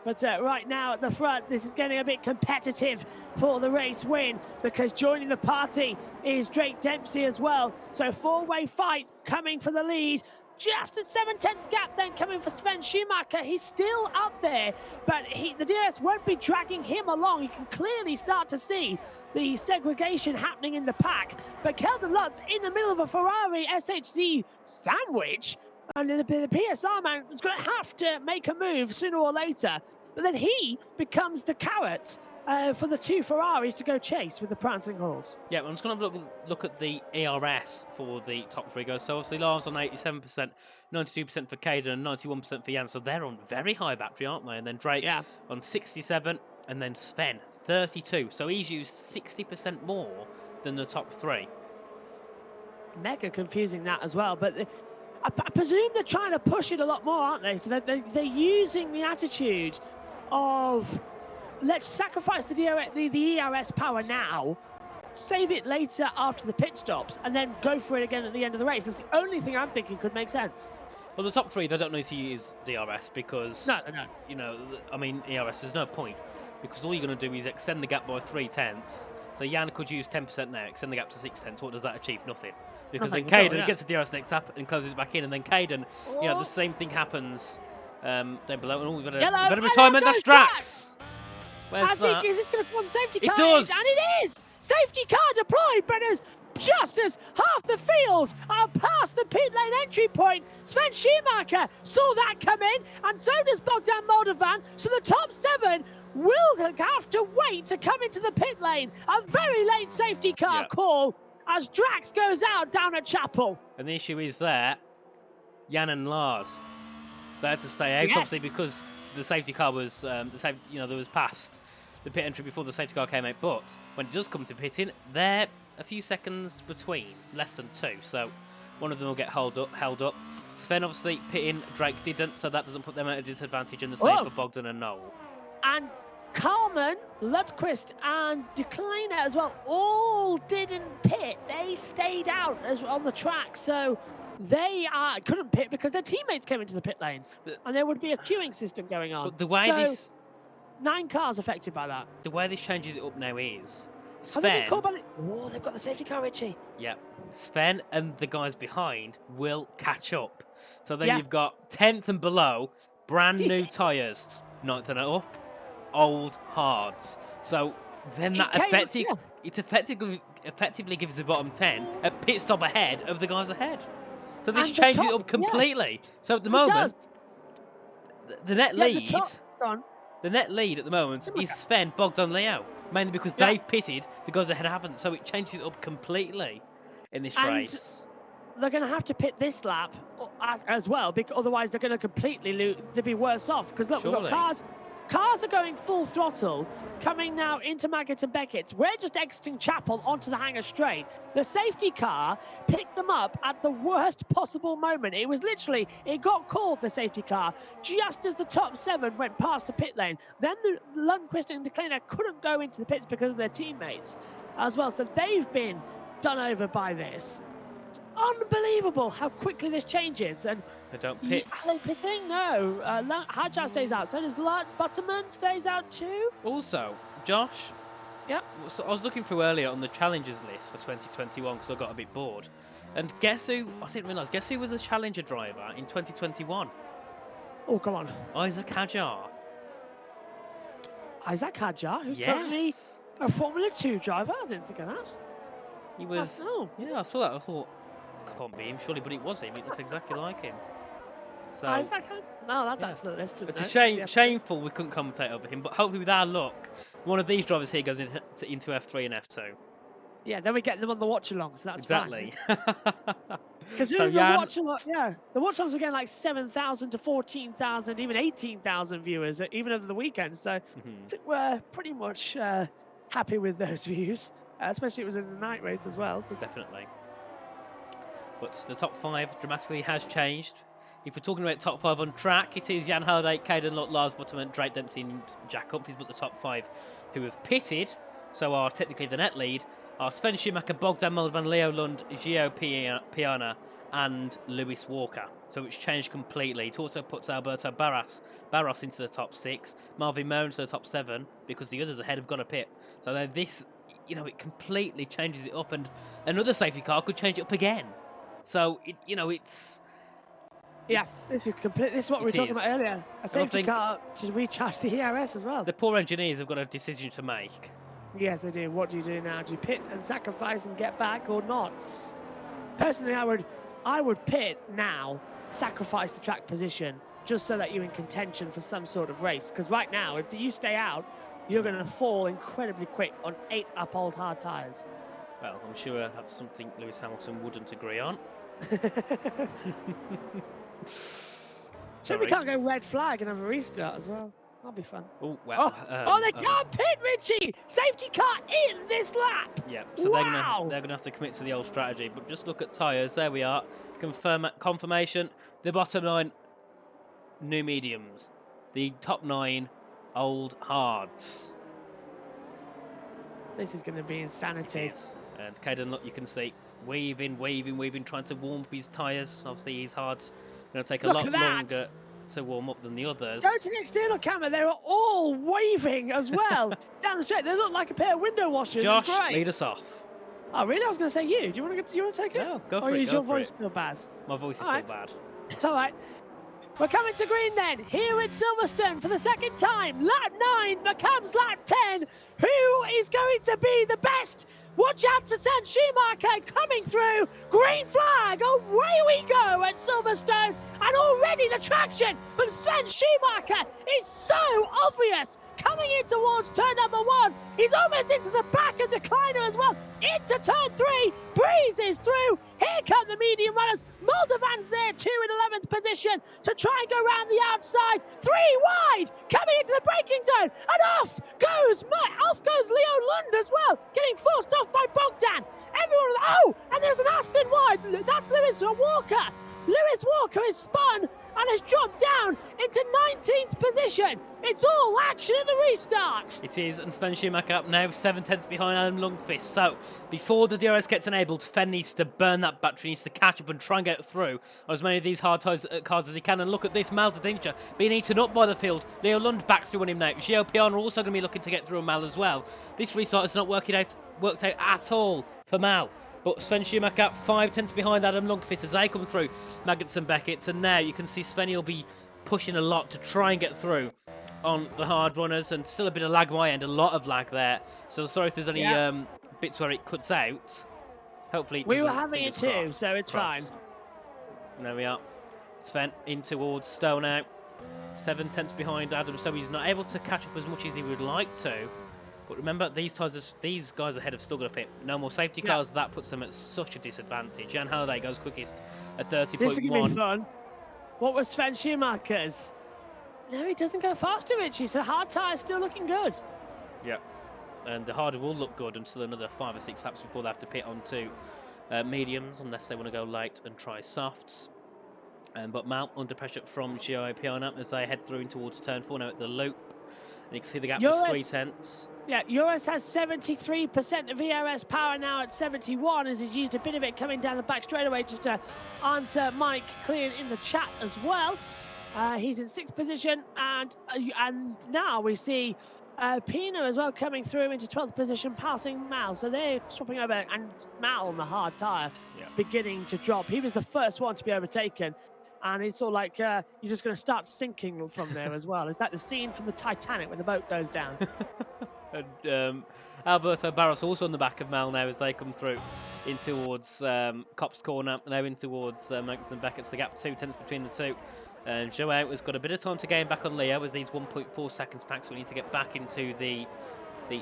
But right now at the front, this is getting a bit competitive for the race win, because joining the party is Drake Dempsey as well. So 4-way fight coming for the lead. Just at 7/10 gap then coming for Sven Schumacher. He's still up there, but the DRS won't be dragging him along. You can clearly start to see the segregation happening in the pack. But Keldon Lutz in the middle of a Ferrari SHC sandwich. And the PSR man is going to have to make a move sooner or later. But then he becomes the carrot for the two Ferraris to go chase with the prancing horse. Yeah, I'm just going to have a look at the ERS for the top three guys. So obviously Lars on 87%, 92% for Caden, and 91% for Jan. So they're on very high battery, aren't they? And then Drake on 67, and then Sven 32. So he's used 60% more than the top three. Mega confusing that as well. But I presume they're trying to push it a lot more, aren't they? So they're using the attitude of let's sacrifice the ERS power now, save it later after the pit stops, and then go for it again at the end of the race. That's the only thing I'm thinking could make sense. Well, the top 3, they don't need to use DRS because, No. you know, I mean, ERS, there's no point. Because all you're going to do is extend the gap by 3/10. So Jan could use 10% now, extend the gap to 6/10. What does that achieve? Nothing. Because then Caden gets a DRS next lap and closes it back in, and then Caden, you know, the same thing happens down below. And we've got a bit of retirement. That's Drax. Where's that? Is this going to cause a safety car? It does. And it is. Safety car deployed, but just as half the field are past the pit lane entry point, Sven Schumacher saw that come in, and so does Bogdan Moldovan. So the top 7 will have to wait to come into the pit lane. A very late safety car call as Drax goes out down at Chapel. And the issue is there, Jan and Lars, they had to stay out, obviously, because the safety car was, there was past the pit entry before the safety car came out. But when it does come to pitting, they're a few seconds between, less than 2. So one of them will get held up. Sven obviously pitting, Drake didn't, so that doesn't put them at a disadvantage. And the same for Bogdan and Noel. And Carlman, Lundqvist, and Decliner as well all didn't pit. They stayed out on the track, so they couldn't pit because their teammates came into the pit lane, and there would be a queuing system going on. But the way 9 cars affected by that. The way this changes it up now is Sven. They've got the safety car, Richie. Yeah, Sven and the guys behind will catch up. So then you've got 10th and below, brand new tyres, 9th and up, old hards. So then that effectively gives the bottom 10 a pit stop ahead of the guys ahead. So this changes it up completely. So at the moment, the net lead. The net lead at the moment is Sven, Bogdan, Leo, mainly because they've pitted, the guys ahead haven't. So it changes it up completely in this race. They're going to have to pit this lap as well, because otherwise they're going to completely lose. They'd be worse off. Because look, we've got cars are going full throttle, coming now into Maggott and Beckett's. We're just exiting Chapel onto the hangar straight. The safety car picked them up at the worst possible moment. It was literally, it got called, the safety car, just as the top 7 went past the pit lane. Then the Lundqvist and Decliner couldn't go into the pits because of their teammates as well. So they've been done over by this. It's unbelievable how quickly this changes. And they don't pit. Are they pitting? No. Hadjar stays out. So does Butterman stays out too. Also, Josh. Yep. So I was looking through earlier on the challenges list for 2021 because I got a bit bored. And guess who? I didn't realise. Guess who was a challenger driver in 2021? Oh, come on. Isaac Hadjar. Isaac Hadjar, who's currently a Formula 2 driver. I didn't think of that. He was. Yeah, I saw that. I thought, can't be him, surely, but it was him. It looked exactly like him. So. Isaac? No, that's the list. It's a shameful we couldn't commentate over him, but hopefully with our luck, one of these drivers here goes into F3 and F2. Yeah, then we get them on the watch along, so that's exactly. Because the watch along, the watch alongs are getting like 7,000 to 14,000, even 18,000 viewers, even over the weekend. So I think we're pretty much happy with those views, especially it was in the night race as well. So definitely. But the top 5 dramatically has changed. If we're talking about top 5 on track, it is Jan Halliday, Caden Lott, Lars Butterman, Drake Dempsey, and Jack Humphries. But the top 5 who have pitted, so are technically the net lead, are Sven Schumacher, Bogdan Moldovan, Leo Lund, Gio Piana, and Lewis Walker. So it's changed completely. It also puts Alberto Barros into the top 6, Marvin Moan to the top 7, because the others ahead have got a pit. So now this, it completely changes it up, and another safety car could change it up again. So it's. Yes, this is complete. This is what we were talking about earlier. A safety car to recharge the ERS as well. The poor engineers have got a decision to make. Yes, they do. What do you do now? Do you pit and sacrifice and get back, or not? Personally, I would pit now, sacrifice the track position, just so that you're in contention for some sort of race. Because right now, if you stay out, you're going to fall incredibly quick on 8 old hard tyres. Well, I'm sure that's something Lewis Hamilton wouldn't agree on. So we can't go red flag and have a restart as well. That'll be fun. Oh, well. Oh, they can't pit, Richie! Safety car in this lap! Yeah, so Wow! they're gonna have to commit to the old strategy. But just look at tyres. There we are. Confirmation. The bottom 9 new mediums. The top 9 old hards. This is going to be insanity. It is. And Caden, look, you can see weaving, trying to warm up his tyres. Obviously, his hard's going to take a lot longer to warm up than the others. Go to the external camera. They were all waving as well down the straight. They look like a pair of window washers. Josh, lead us off. Oh, really? I was going to say you. Do you want to take it? No, go for it. Or is your voice still bad? My voice is still bad. All right. We're coming to green then, here at Silverstone for the second time. Lap 9 becomes lap 10. Who is going to be the best? Watch out for Sven Schumacher coming through. Green flag, away we go at Silverstone. And already the traction from Sven Schumacher is so obvious. Coming in towards turn number 1. He's almost into the back of Decliner as well. Into turn 3, breezes through. Here come the medium runners. Moldovan's there too in 11th position to try and go round the outside. 3 wide, coming into the braking zone. And off goes Leo Lund as well, getting forced off by Bogdan. And there's an Aston wide. That's Lewis Walker. Lewis Walker is spun and has dropped down into 19th position. It's all action at the restart. It is, and Sven Schumacher up now 7 tenths behind Adam Lundqvist. So before the DRS gets enabled, Sven needs to burn that battery, needs to catch up and try and get through on as many of these hard cars as he can. And look at this, Mal Dincha being eaten up by the field. Leo Lund back through on him now. Gio Piana also going to be looking to get through on Mal as well. This restart has not worked out at all for Mal. But Sven Schumacher 5 tenths behind Adam Lundqvist as they come through Magnussen and Beckett. And now you can see Sven will be pushing a lot to try and get through on the hard runners. And still a bit of lag my end, a lot of lag there. So sorry if there's any bits where it cuts out. Hopefully we were having it too, so it's fine. And there we are. Sven in towards Stowe now. 7 tenths behind Adam, so he's not able to catch up as much as he would like to. But remember, these guys ahead have still got a pit. No more safety cars. That puts them at such a disadvantage. Jan Halliday goes quickest at 30.1. This is going to be fun. What was Sven Schumacher's? No, he doesn't go faster, Richie. So hard tyres still looking good. Yeah. And the harder will look good until another 5 or 6 laps before they have to pit onto mediums, unless they want to go light and try softs. But Mal under pressure from Gio Piana as they head through towards turn 4 now at the loop. And you can see the gap was 3 tenths. Yeah, Eurus has 73% of ERS power now at 71 as he's used a bit of it coming down the back straightaway just to answer Mike Clean in the chat as well. He's in 6th position and now we see Pino as well coming through into 12th position, passing Mal. So they're swapping over and Mal on the hard tyre beginning to drop. He was the first one to be overtaken. And it's all like you're just going to start sinking from there as well. Is that the scene from the Titanic when the boat goes down? And Alberto Barros also on the back of Mal now as they come through in towards Copse Corner, now in towards Magnussen and Beckett's. The gap 2 tenths between the two. And Joao has got a bit of time to gain back on Leo as he's 1.4 seconds back, so we need to get back into the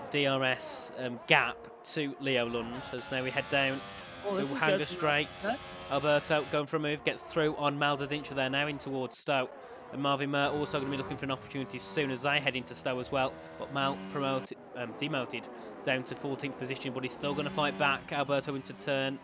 DRS gap to Leo Lund. As now we head down the Hanger Straight. Alberto going for a move, gets through on Maldadincha there now in towards Stowe. And Marvin Mer also going to be looking for an opportunity soon as they head into Stowe as well. But Mal demoted down to 14th position, but he's still going to fight back. Alberto into turn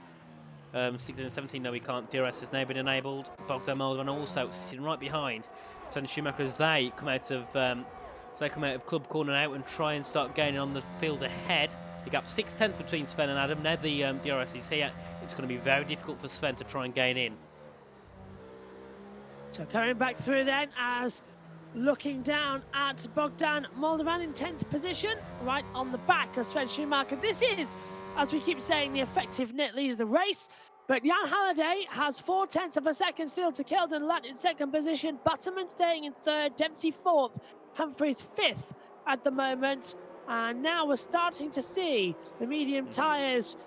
16 and 17. No, he can't. DRS has now been enabled. Bogdan Moldovan also sitting right behind Sven Schumacher as they come out of club corner now and try and start gaining on the field ahead. The gap 6 tenths between Sven and Adam. Now the DRS is here. It's going to be very difficult for Sven to try and gain in. So coming back through then as looking down at Bogdan Moldovan in 10th position, right on the back of Sven Schumacher. This is, as we keep saying, the effective net lead of the race. But Jan Halliday has 4 tenths of a second still to Kelden Lutt in 2nd position. Butterman staying in 3rd, Dempsey 4th, Humphreys 5th at the moment. And now we're starting to see the medium tyres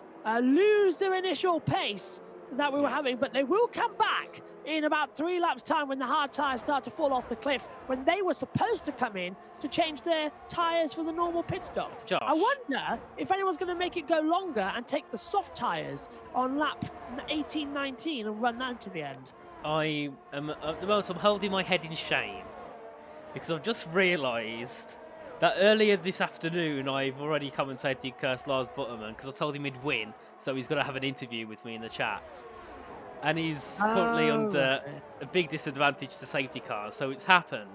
lose their initial pace that we were having, but they will come back in about 3 laps time when the hard tyres start to fall off the cliff, when they were supposed to come in to change their tyres for the normal pit stop. Josh. I wonder if anyone's going to make it go longer and take the soft tyres on lap 18, 19 and run that to the end. I am, at the moment, I'm holding my head in shame because I've just realised that earlier this afternoon I've already commentated cursed Lars Butterman because I told him he'd win, so he's got to have an interview with me in the chat. And he's currently Oh, under right. a big disadvantage to safety cars, so it's happened.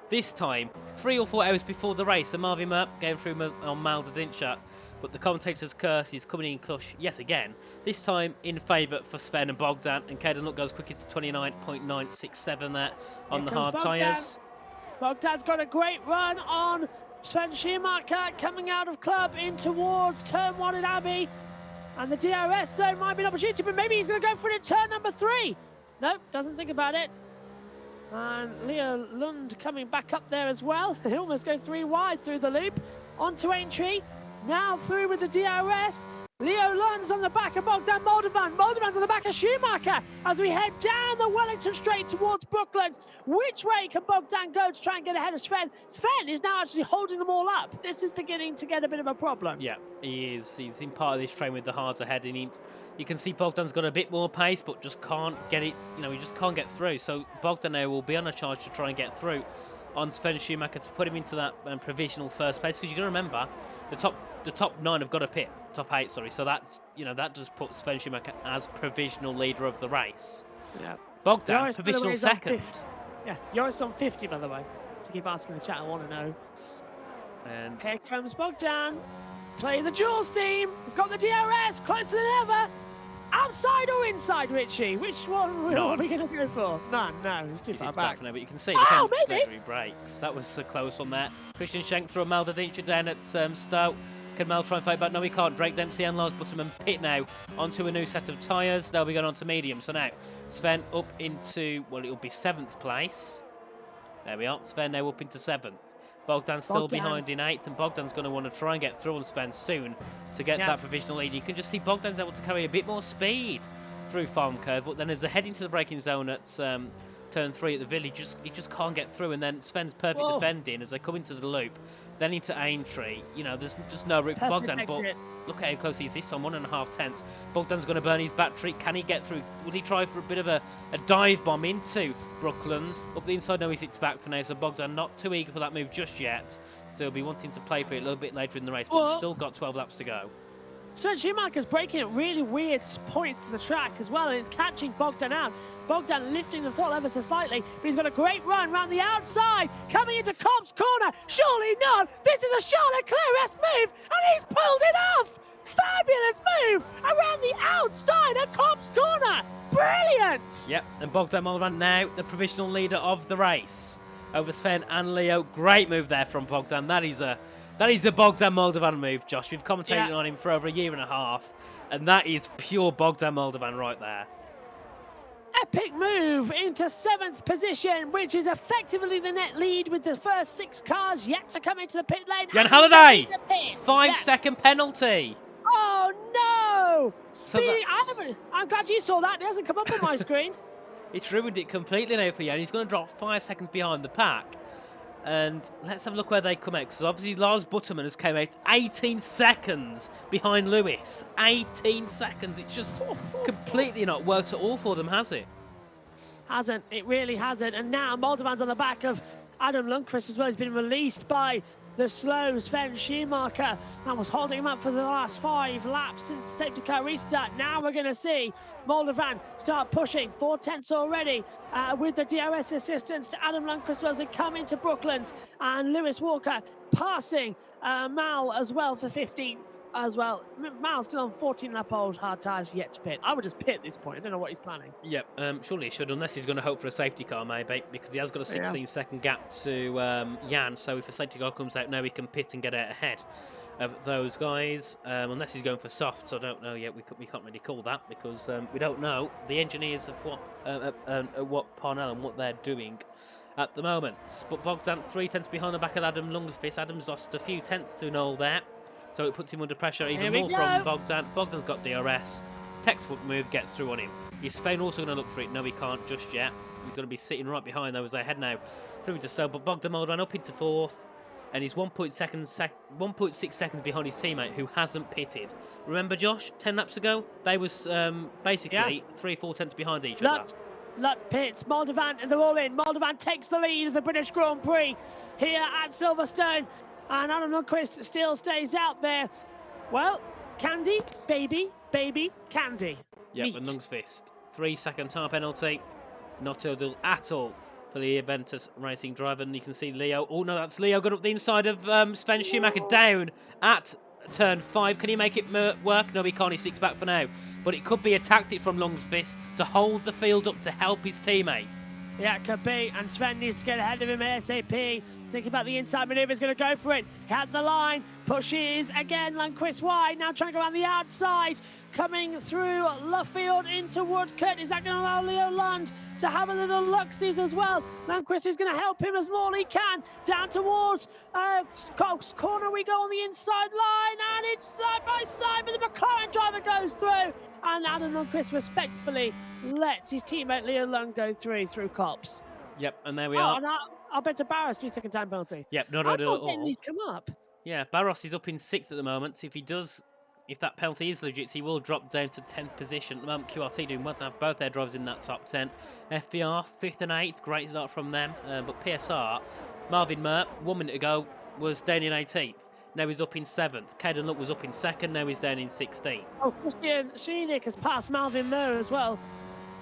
This time, 3 or 4 hours before the race, so Marvin Merp going through on Malderdinchak, but the commentator's curse is coming in clutch yet again. This time in favour for Sven and Bogdan, and Caden Luck goes quickest to 29.967 there on Here the comes hard Bogdan. tyres. Bogdan's got a great run on Sven Schumacher coming out of club in towards turn 1 at Abbey. And the DRS zone might be an opportunity, but maybe he's going to go for it at turn number 3. Nope, doesn't think about it. And Leo Lund coming back up there as well. They almost go 3 wide through the loop. Onto Aintree. Now through with the DRS. Leo Lund's on the back of Bogdan Moldovan. Moldovan's on the back of Schumacher as we head down the Wellington Straight towards Brooklands. Which way can Bogdan go to try and get ahead of Sven? Sven is now actually holding them all up. This is beginning to get a bit of a problem. Yeah, he is. He's in part of this train with the hards ahead, and you can see Bogdan's got a bit more pace, but just can't get it. He just can't get through. So Bogdan now will be on a charge to try and get through on Sven Schumacher to put him into that provisional first place. Because you're going to remember, the top 9 have got to pit. Top 8, sorry. So that's that just puts Sven Schumacher as provisional leader of the race. Yeah. Bogdan Joris, provisional second. Yeah, Joris on 50, by the way. To keep asking the chat, I want to know. And here comes Bogdan. Play the Jules theme. We've got the DRS closer than ever. Outside or inside, Richie? Which one are we going to go for? None. No, it's too far back. For now, but you can see maybe. he breaks. That was a close one there. Christian Schenk through a Malderdinchak down at Stowe. Can Mel try and fight back? No, he can't. Drake Dempsey and Lars Butterman pit now onto a new set of tyres. They'll be going on to medium. So now Sven up into, well, it'll be 7th place. There we are. Sven now up into 7th. Bogdan's still behind in 8th, and Bogdan's going to want to try and get through on Sven soon to get that provisional lead. You can just see Bogdan's able to carry a bit more speed through Farm Curve, but then as they head into the braking zone at turn 3 at the village, he just can't get through, and then Sven's perfect defending as they come into the loop, then into Aintree. There's just no route for Bogdan, but look at how close he is this time, 1.5 tenths. Bogdan's going to burn his battery. Can he get through? Will he try for a bit of a dive bomb into Brooklands? Up the inside, no, he sits back for now, so Bogdan not too eager for that move just yet. So he'll be wanting to play for it a little bit later in the race, but we've still got 12 laps to go. Sven Schumacher's breaking at really weird points of the track as well, and it's catching Bogdan out. Bogdan lifting the throttle ever so slightly, but he's got a great run around the outside, coming into Cobb's corner. Surely not. This is a Charlotte Leclerc move, and he's pulled it off. Fabulous move around the outside of Cobb's corner. Brilliant. Yep, and Bogdan Moldovan now the provisional leader of the race over Sven and Leo. Great move there from Bogdan. That is a Bogdan Moldovan move, Josh. We've commentated on him for over a year and a half, and that is pure Bogdan Moldovan right there. Epic move into 7th position, which is effectively the net lead with the first 6 cars yet to come into the pit lane. Jan Halliday, 5-second penalty. Oh no! So I'm glad you saw that. It hasn't come up on my screen. It's ruined it completely now for Jan. He's going to drop 5 seconds behind the pack. And let's have a look where they come out, because obviously Lars Butterman has come out 18 seconds behind Lewis. 18 seconds. It's just completely not worked at all for them, has it? Hasn't. It really hasn't. And now Moldovan's on the back of Adam Lundqvist as well. He's been released by the slow Sven Schumacher. That was holding him up for the last 5 laps since the safety car restart. Now we're going to see Moldovan start pushing 4 tenths already with the DRS assistance to Adam Lundqvist as they come into Brooklands, and Lewis Walker passing Mal as well for 15th as well. Mal's still on 14 lap old hard tyres, yet to pit. I would just pit at this point. I don't know what he's planning. Yep, surely he should, unless he's going to hope for a safety car maybe, because he has got a 16-second gap to Jan, so if a safety car comes out now he can pit and get out ahead of those guys, unless he's going for softs. I don't know yet. We can't really call that, because we don't know the engineers of what Parnell and what they're doing at the moment. But Bogdan 3 tenths behind the back of Adam Lundqvist. Adam's lost a few tenths to Noel there, so it puts him under pressure even more from Bogdan. Bogdan's got DRS. Textbook move, gets through on him. Is Sven also going to look for it? No, he can't just yet. He's going to be sitting right behind those. They head now through to Stowe, but Bogdan Moldovan up into 4th. And he's 1.6 seconds behind his teammate, who hasn't pitted. Remember, Josh, 10 laps ago, they was basically 3-4 tenths behind each other. Pits, Moldovan, and they're all in. Moldovan takes the lead of the British Grand Prix here at Silverstone. And Adam Lundqvist still stays out there. Well, Candy, baby, Candy. Yep, and Lundqvist. 3-second time penalty. Not ideal at all for the Aventus Racing driver. And you can see Leo. Oh, no, that's Leo got up the inside of Sven Schumacher down at turn 5. Can he make it work? No, he can't. He sits back for now. But it could be a tactic from Lundqvist to hold the field up to help his teammate. Yeah, it could be. And Sven needs to get ahead of him ASAP. Thinking about the inside manoeuvre, he's going to go for it. Had the line, pushes again. Lundqvist wide, now trying to go around the outside. Coming through Luffield into Woodcote. Is that going to allow Leo Lund to have a little luxies as well? Lundqvist is going to help him as more he can. Down towards Cox corner we go on the inside line. And it's side by side, but the McLaren driver goes through. And Adam Lundqvist respectfully lets his teammate Leo Lund go through Cops. Yep, and there we are. And I'll bet to Barros 3-second time penalty. Yep, not at all. He's come up. Yeah, Barros is up in 6th at the moment. If that penalty is legit, he will drop down to 10th position. At the moment, QRT doing well to have both their drivers in that top 10. FVR 5th and 8th, great start from them. But PSR, Marvin Mert, 1 minute ago, was down in 18th. Now he's up in 7th. Caden Luck was up in 2nd. Now he's down in 16th. Oh, Christian Schienig has passed Marvin Mert as well.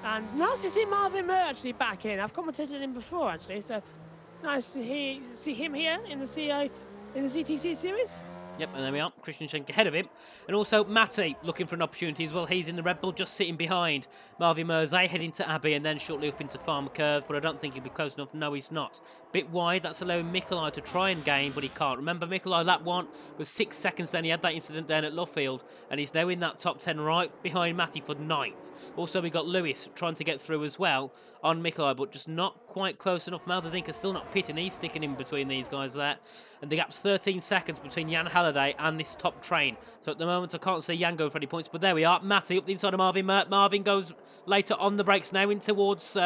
And nice to see Marvin Mert actually back in. I've commentated him before, actually, so nice to see him here in the CTC series. Yep, and there we are. Christian Schenk ahead of him. And also Matty looking for an opportunity as well. He's in the Red Bull just sitting behind Marvin Merzey, heading to Abbey and then shortly up into Farmer Curve, but I don't think he'll be close enough. No, he's not. Bit wide, that's allowing Mikolai to try and gain, but he can't. Remember, Mikolai, lap 1 was 6 seconds then. He had that incident down at Luffield, and he's now in that top 10 right behind Matty for 9th. Also, we got Lewis trying to get through as well on Mikolai, but just not quite close enough. Maldadinka's still not pitting. He's sticking in between these guys there. And the gap's 13 seconds between Jan Halliday and this top train. So at the moment, I can't see Jan going for any points, but there we are. Matty up the inside of Marvin. Marvin goes later on the brakes now in towards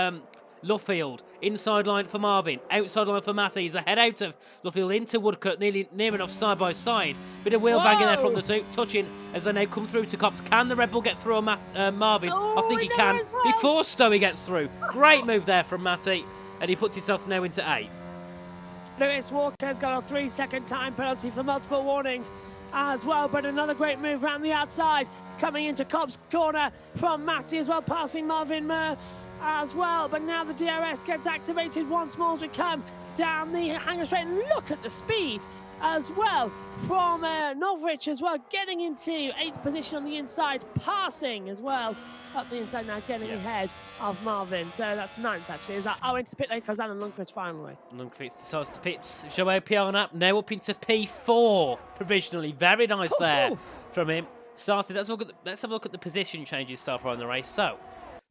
Luffield. Inside line for Marvin. Outside line for Matty. He's ahead out of Luffield into Woodcote, near enough side by side. Bit of wheel banging there from the two. Touching as they now come through to Cops. Can the Red Bull get through on Marvin? I think he can. Well. Before Stowe gets through. Great move there from Matty. And he puts himself now into 8th. Lewis Walker's got a 3-second time penalty for multiple warnings as well, but another great move around the outside. Coming into Cobb's corner from Matty as well, passing Marvin Mer as well. But now the DRS gets activated once more as we come down the hangar straight. And look at the speed as well from Novrich as well, getting into 8th position on the inside, passing as well up the inside now, getting ahead of Marvin. So that's 9th actually. Is that into the pit lane comes Alan Lundqvist finally. Lundqvist decides to pits. Joao Piana now up into P4 provisionally. Very nice there from him. Started. Let's have a look at the position changes so far in the race. So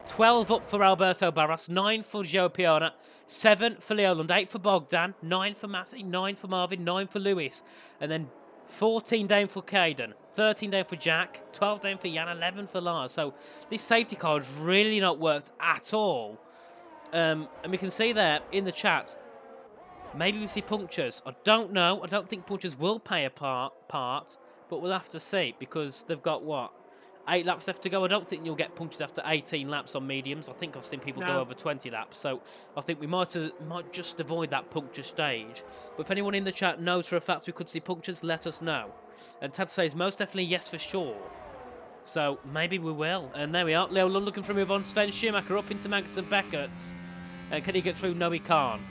12 up for Alberto Barros, 9 for Joao Piana, 7 for Leo Lund, 8 for Bogdan, 9 for Matty, 9 for Marvin, 9 for Lewis, and then 14 down for Caden, 13 down for Jack, 12 down for Jan, 11 for Lars. So this safety car has really not worked at all. And we can see there in the chat, maybe we see punctures. I don't know. I don't think punctures will play a part, but we'll have to see because they've got, 8 laps left to go. I don't think you'll get punctures after 18 laps on mediums. I think I've seen people go over 20 laps. So I think we might just avoid that puncture stage. But if anyone in the chat knows for a fact we could see punctures, let us know. And Tad says most definitely yes for sure. So maybe we will. And there we are. Leo Lund looking for a move on. Sven Schumacher up into Magnus and Beckett. And can he get through? No, he can't.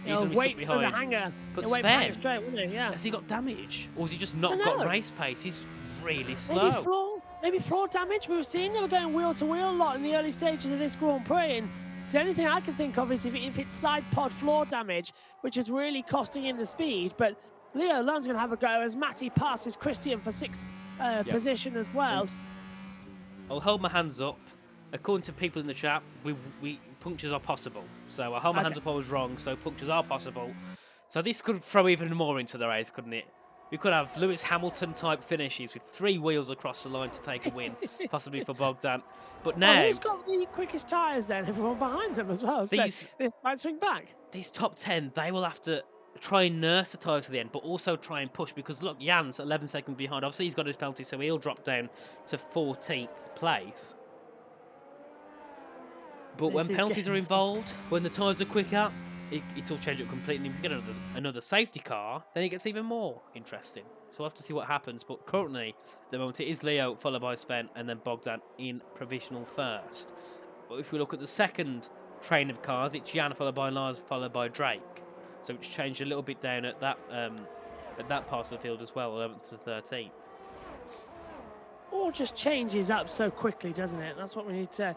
He's going to be stuck behind. For the hanger. But Sven, straight, wouldn't he? Yeah. Has he got damage? Or has he just not got race pace? He's really slow. Maybe floor damage. We were seeing they were going wheel to wheel a lot in the early stages of this Grand Prix, and the only thing I can think of is if it's side pod floor damage, which is really costing him the speed. But Leo Lund's going to have a go as Matty passes Christian for 6th position as well. And I'll hold my hands up. According to people in the chat, we punctures are possible. So I hold my hands up. I was wrong. So punctures are possible. So this could throw even more into the race, couldn't it? We could have Lewis Hamilton-type finishes with 3 wheels across the line to take a win, possibly for Bogdan. But now... who's got the quickest tyres then? Everyone behind them as well. So this might swing back. These top 10, they will have to try and nurse the tyres to the end, but also try and push. Because, look, Jan's 11 seconds behind. Obviously, he's got his penalty, so he'll drop down to 14th place. But when This is penalties are getting involved, when the tyres are quicker, it's all changed up completely. And if we get another safety car, then it gets even more interesting. So we'll have to see what happens. But currently, at the moment, it is Leo, followed by Sven, and then Bogdan in provisional first. But if we look at the second train of cars, it's Jan, followed by Lars, followed by Drake. So it's changed a little bit down at that part of the field as well, 11th to 13th. all just changes up so quickly, doesn't it? That's what we need to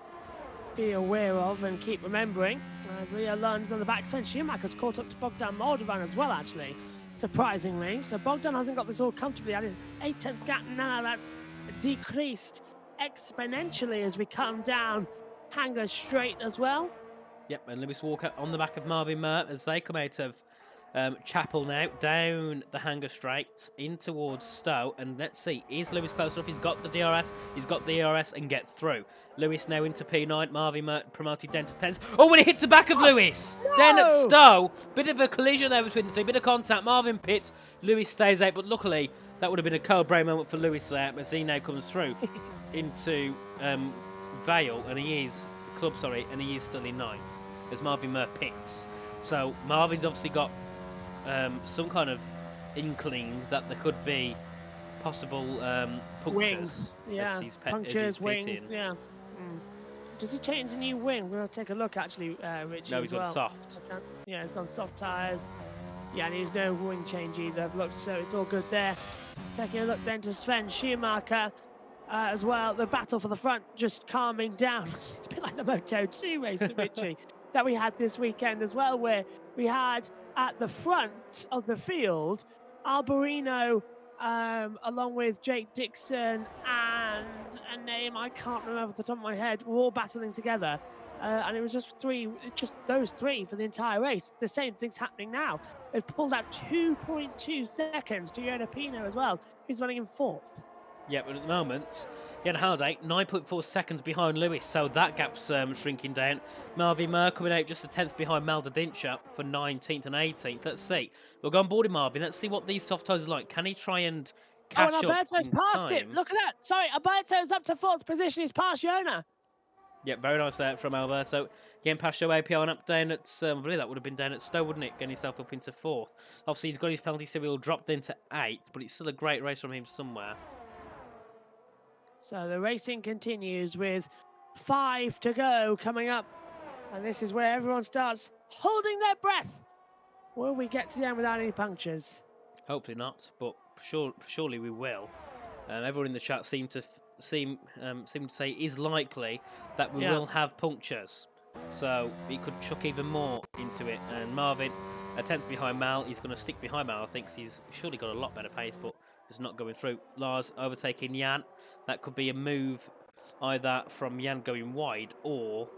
be aware of and keep remembering. As Leo lands on the back, Sven Schumacher's caught up to Bogdan Moldovan as well, actually, surprisingly. So Bogdan hasn't got this all comfortably at his 8/10th gap now. That's decreased exponentially as we come down Hanger Straight as well. Yep, and Lewis Walker on the back of Marvin Mert as they come out of Chapel now, down the Hanger Straight, in towards Stowe. And let's see, is Lewis close enough? He's got the DRS, and gets through. Lewis now into P9, Marvin Mert promoted down to 10th. Oh, and it hits the back of Lewis! No! Down at Stowe, bit of a collision there between the two, bit of contact. Marvin pits, Lewis stays out, but luckily that would have been a cold brain moment for Lewis there, as he now comes through into Vale, and he is still in 9th as Marvin Mert pits. So Marvin's obviously got some kind of inkling that there could be possible punctures. Yeah, punctures, wings. Yeah. Does he change a new wing? We're going to take a look, actually, Richie. No, he's gone soft. Okay. Yeah, he's gone soft tyres. Yeah, and there's no wing change either. Look, so it's all good there. Taking a look then to Sven Schumacher as well. The battle for the front just calming down. It's a bit like the Moto2 race, Richie, that we had this weekend as well, where we had at the front of the field Alberino along with Jake Dixon and a name I can't remember off the top of my head, were all battling together. And it was just those three for the entire race. The same thing's happening now. They've pulled out 2.2 seconds to Yona Pino as well. He's running in 4th. Yeah, but at the moment, Jan Halliday 9.4 seconds behind Lewis, so that gap's shrinking down. Marvin Mer coming out just a 10th behind Malda Dincher for 19th and 18th. Let's see. We'll go on board with Marvin. Let's see what these soft tyres are like. Can he try and catch up? Alberto's passed it. Look at that. Sorry, Alberto's up to 4th position. He's past Yona. Yeah, very nice there from Alberto. Getting past Joe APR and up down at, I believe that would have been down at Stowe, wouldn't it? Getting himself up into 4th. Obviously, he's got his penalty, so he'll drop into 8th, but it's still a great race from him somewhere. So the racing continues with 5 to go coming up. And this is where everyone starts holding their breath. Will we get to the end without any punctures? Hopefully not, but surely we will. Everyone in the chat seem to say is likely that we will have punctures. So he could chuck even more into it. And Marvin, a 10th behind Mal. He's going to stick behind Mal. I think he's surely got a lot better pace, but just not going through. Lars overtaking Jan. That could be a move either from Jan going wide or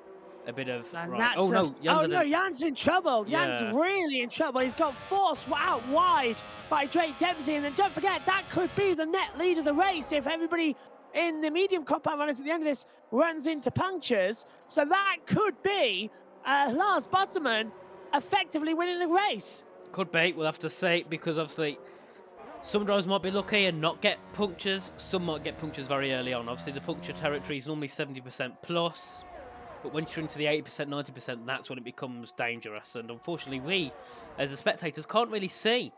a bit of... Right. Oh, no. Jan's in trouble. Jan's really in trouble. He's got forced out wide by Drake Dempsey. And then don't forget, that could be the net lead of the race if everybody in the medium compound runners at the end of this runs into punctures. So that could be Lars Butterman effectively winning the race. Could be. We'll have to see, because obviously some drivers might be lucky and not get punctures. Some might get punctures very early on. Obviously, the puncture territory is normally 70% plus. But once you're into the 80%, 90%, that's when it becomes dangerous. And unfortunately, we, as the spectators, can't really see.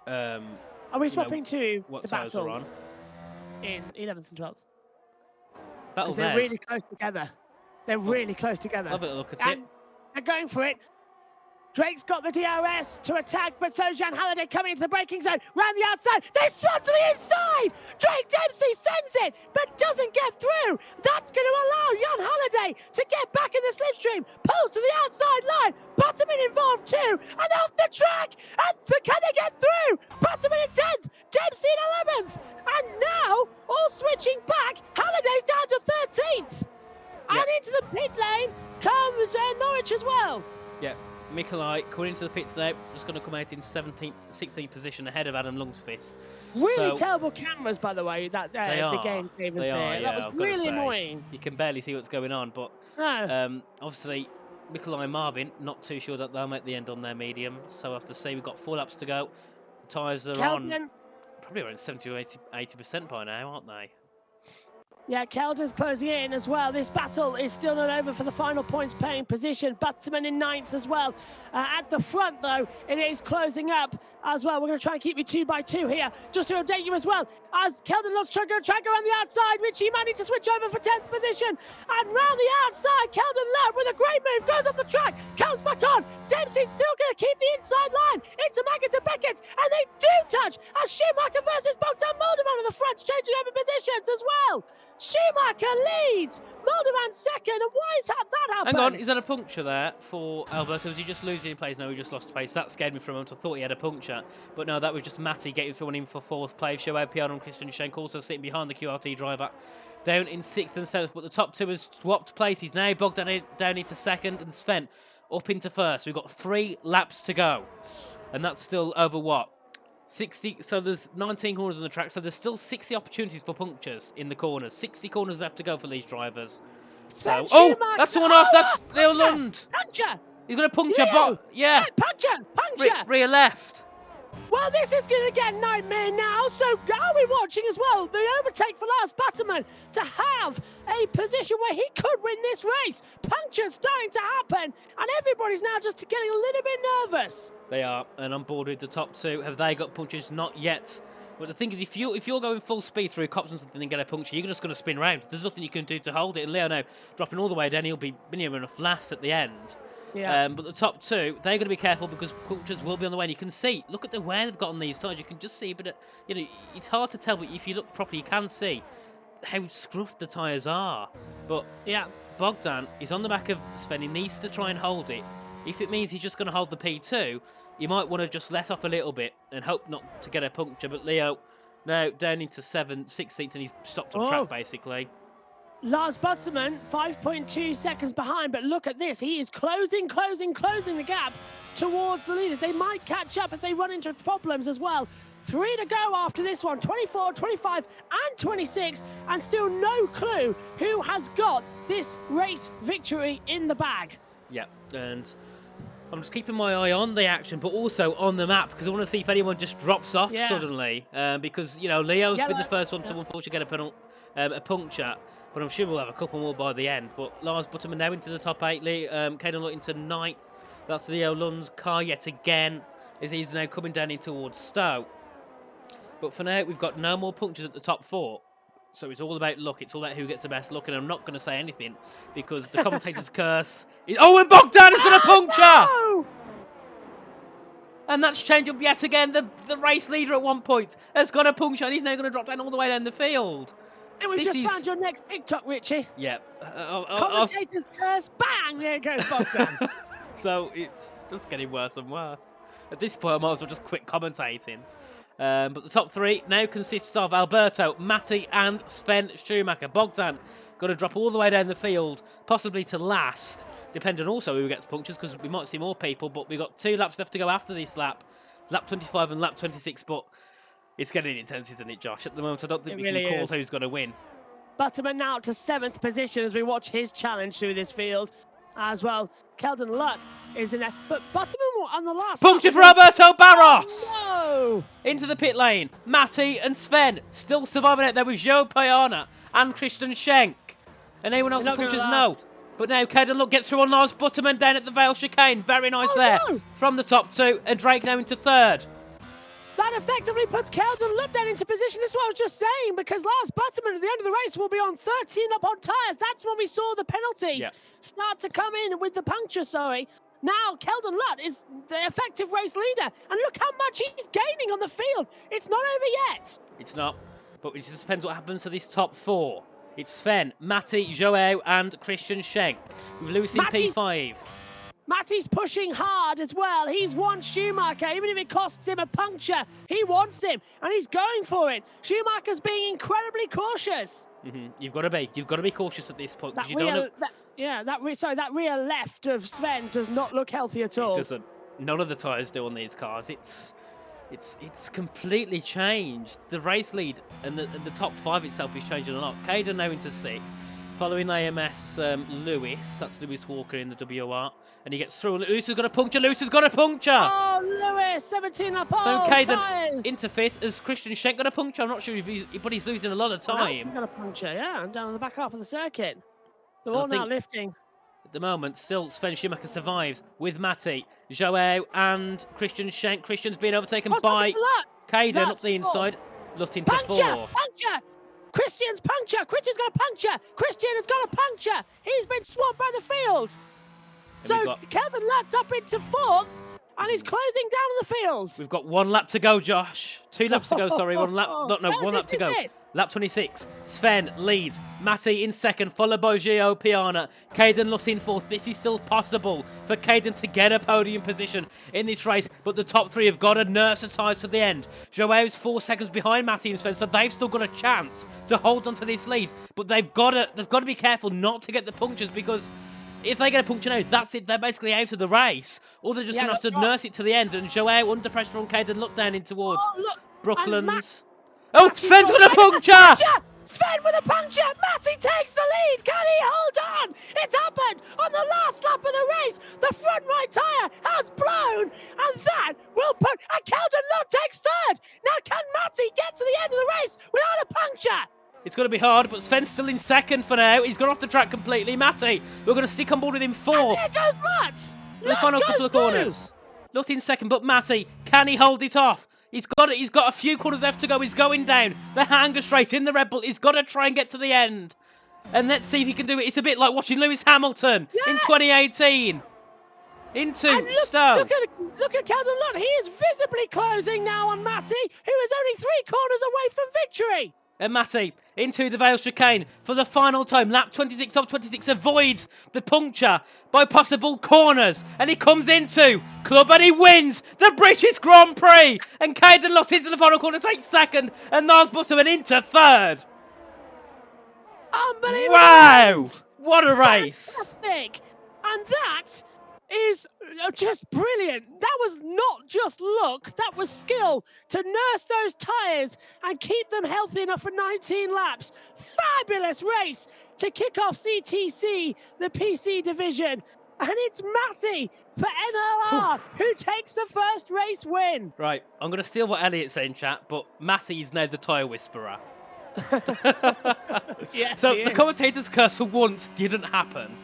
Are we swapping to what the tyres battle are on? In 11th and 12th? Battle they're really close together. They're really close together. Have a look at it. They're going for it. Drake's got the DRS to attack, but so's Jan Halliday coming into the braking zone. Round the outside, they swap to the inside! Drake Dempsey sends it, but doesn't get through. That's going to allow Jan Halliday to get back in the slipstream. Pulls to the outside line. Butterman involved too, and off the track. And can they get through? Butterman in 10th, Dempsey in 11th. And now, all switching back, Halliday's down to 13th. And into the pit lane comes Norwich as well. Yeah. Mikolai coming into the pits lane, just going to come out in 17th, 16th position ahead of Adam Lungsfist. Really terrible cameras, by the way, that the game gave us there. That was really annoying. You can barely see what's going on, but obviously Mikolai and Marvin, not too sure that they'll make the end on their medium, so we'll have to see. We've got 4 laps to go. The tyres are on probably around 70 or 80% by now, aren't they? Yeah, Kelder's closing in as well. This battle is still not over for the final points paying position. Butterman in 9th as well. At the front, though, it is closing up as well. We're going to try and keep you 2 by 2 here, just to update you as well. As Kelder lost track around the outside, Richie might need to switch over for 10th position. And round the outside, Kelder Lutt with a great move, goes off the track, comes back on. Dempsey's still going to keep the inside line into Maggot and Beckett, and they do touch as Schumacher versus Bogdan Moldovan in the front, changing over positions as well. Schumacher leads, Moldovan second, and why is that happened? Hang on, is that a puncture there for Alberto? Was he just losing pace? No, he just lost pace. That scared me for a moment. I thought he had a puncture, but no, that was just Matty getting thrown in for 4th place. Joao Piano and Christian Schenk also sitting behind the QRT driver, down in 6th and 7th, but the top 2 has swapped places. Now Bogdan down into 2nd and Sven up into 1st. We've got 3 laps to go, and that's still over what? 60, so there's 19 corners on the track, so there's still 60 opportunities for punctures in the corners. 60 corners left to go for these drivers. So, that's someone off. That's Leo Lund. Puncture. He's going to puncture. Yeah. Puncture. Rear left. Well, this is going to get nightmare now, so are we watching as well? The overtake for Lars Butterman to have a position where he could win this race. Puncture starting to happen, and everybody's now just getting a little bit nervous. They are, and on board with the top 2. Have they got punctures? Not yet. But the thing is, if you're going full speed through cops and something and get a puncture, you're just going to spin round. There's nothing you can do to hold it. And Leo now dropping all the way down, he'll be near enough last at the end. Yeah. But the top 2, they're going to be careful because punctures will be on the way. And you can see, look at the wear they've got on these tyres. You can just see, but it's hard to tell. But if you look properly, you can see how scruffed the tyres are. But yeah, Bogdan is on the back of Sven. He needs to try and hold it. If it means he's just going to hold the P2, you might want to just let off a little bit and hope not to get a puncture. But Leo now down into 16th, and he's stopped on track basically. Lars Butterman, 5.2 seconds behind, but look at this. He is closing the gap towards the leaders. They might catch up if they run into problems as well. 3 to go after this one, 24, 25, and 26, and still no clue who has got this race victory in the bag. Yeah, and I'm just keeping my eye on the action, but also on the map, because I want to see if anyone just drops off suddenly. Because, Leo's been the first one to unfortunately get a puncture, but I'm sure we'll have a couple more by the end. But Lars Butterman now into the top 8, Caden Lutt into 9th. That's Leo Lund's car yet again, as he's now coming down in towards Stowe. But for now, we've got no more punctures at the top 4. So it's all about luck. It's all about who gets the best luck. And I'm not going to say anything because the commentator's curse is... Oh, and Bogdan has got a puncture! No! And that's changed up yet again. The race leader at one point has got a puncture, and he's now going to drop down all the way down the field. And we've just found your next TikTok, Richie. Yeah. Commentator's curse, bang! There goes Bogdan. So it's just getting worse and worse. At this point, I might as well just quit commentating. But the top 3 now consists of Alberto, Matty, and Sven Schumacher. Bogdan got to drop all the way down the field, possibly to last, depending also who gets punctures, because we might see more people. But we've got 2 laps left to go after this lap, lap 25 and lap 26. But it's getting intense, isn't it, Josh? At the moment, I don't think we can call who's going to win. Butterman now to 7th position as we watch his challenge through this field as well. Kelden Lutt is in there, but Butterman on the last puncture for Alberto Barros. No! Into the pit lane. Matty and Sven still surviving out there with Joe Piana and Christian Schenk. And anyone else that punctures? No. But now Caden Lutt gets through on Lars Butterman down at the Vale chicane. Very nice there from the top 2. And Drake now into 3rd. That effectively puts Kelden Lutt down into position. This is what I was just saying, because Lars Butterman at the end of the race will be on 13 up on tyres. That's when we saw the penalties start to come in with the puncture, Now Kelden Lutt is the effective race leader. And look how much he's gaining on the field. It's not over yet. It's not. But it just depends what happens to this top 4. It's Sven, Matty, Joao, and Christian Schenk. With Lewis in P5. Matty's pushing hard as well. He's won Schumacher, even if it costs him a puncture. He wants him, and he's going for it. Schumacher's being incredibly cautious. You've got to be cautious at this point, because you don't know. That rear left of Sven does not look healthy at all. It doesn't. None of the tyres do on these cars. It's completely changed. The race lead and the top 5 itself is changing a lot. Caden now into 6th. Following AMS Lewis, that's Lewis Walker in the WR, and he gets through. Lewis has got a puncture. Lewis has got a puncture. Oh, Lewis, 17 up So all Caden tyres. into 5th as Christian Schenk got a puncture. I'm not sure if but he's losing a lot of time. He's got a puncture, yeah, and down on the back half of the circuit. They're And I all now think lifting. At the moment, still Sven Schumacher survives with Matty, Joao, and Christian Schenk. Christian's being overtaken by Caden up the inside, looked into Puncture! 4th. Puncture! Christian's puncture! Christian's got a puncture! Christian has got a puncture! He's been swamped by the field! So Kelvin Lutt's up into 4th, and he's closing down on the field. We've got 1 lap to go, Josh. 2 laps to go, sorry. 1 lap. No, 1 lap to go. Lap 26. Sven leads. Matty in 2nd, followed by Gio Piana. Caden Lutt in 4th. This is still possible for Caden to get a podium position in this race, but the top 3 have got to nurse the ties to the end. Joao's 4 seconds behind Matty and Sven, so they've still got a chance to hold on to this lead. But they've got to be careful not to get the punctures, because if they get a puncture now, that's it. They're basically out of the race. Or they're just going to have to nurse it to the end. And Joao under pressure from Caden Lutt down in towards Brooklands. Oh, Sven's got a puncture! Sven with a puncture! Matty takes the lead! Can he hold on? It's happened on the last lap of the race! The front right tyre has blown! And that will put... And Kelvin Lutt takes 3rd! Now can Matty get to the end of the race without a puncture? It's going to be hard, but Sven's still in 2nd for now. He's gone off the track completely. Matty, we're going to stick on board with him 4. And there goes Lutt! For the final couple of corners. Lutt in 2nd, but Matty, can he hold it off? He's got a few corners left to go. He's going down the hanger straight in the Red Bull. He's got to try and get to the end. And let's see if he can do it. It's a bit like watching Lewis Hamilton in 2018. Into Stowe. Look at Kelvin Lutt. He is visibly closing now on Matty, who is only 3 corners away from victory. And Matty into the Vale chicane for the final time. Lap 26 of 26 avoids the puncture by possible corners. And he comes into Club and he wins the British Grand Prix. And Caden Lutt into the final corner, takes 2nd. And Niles Butterman into 3rd. Unbelievable. Wow. What a race. Fantastic. And that is just brilliant. That was not just luck, that was skill to nurse those tyres and keep them healthy enough for 19 laps. Fabulous race to kick off CTC, the PC division. And it's Matty for NLR who takes the first race win. Right, I'm going to steal what Elliot said in chat, but Matty is now the tyre whisperer. Yes, so the commentator's curse for once didn't happen.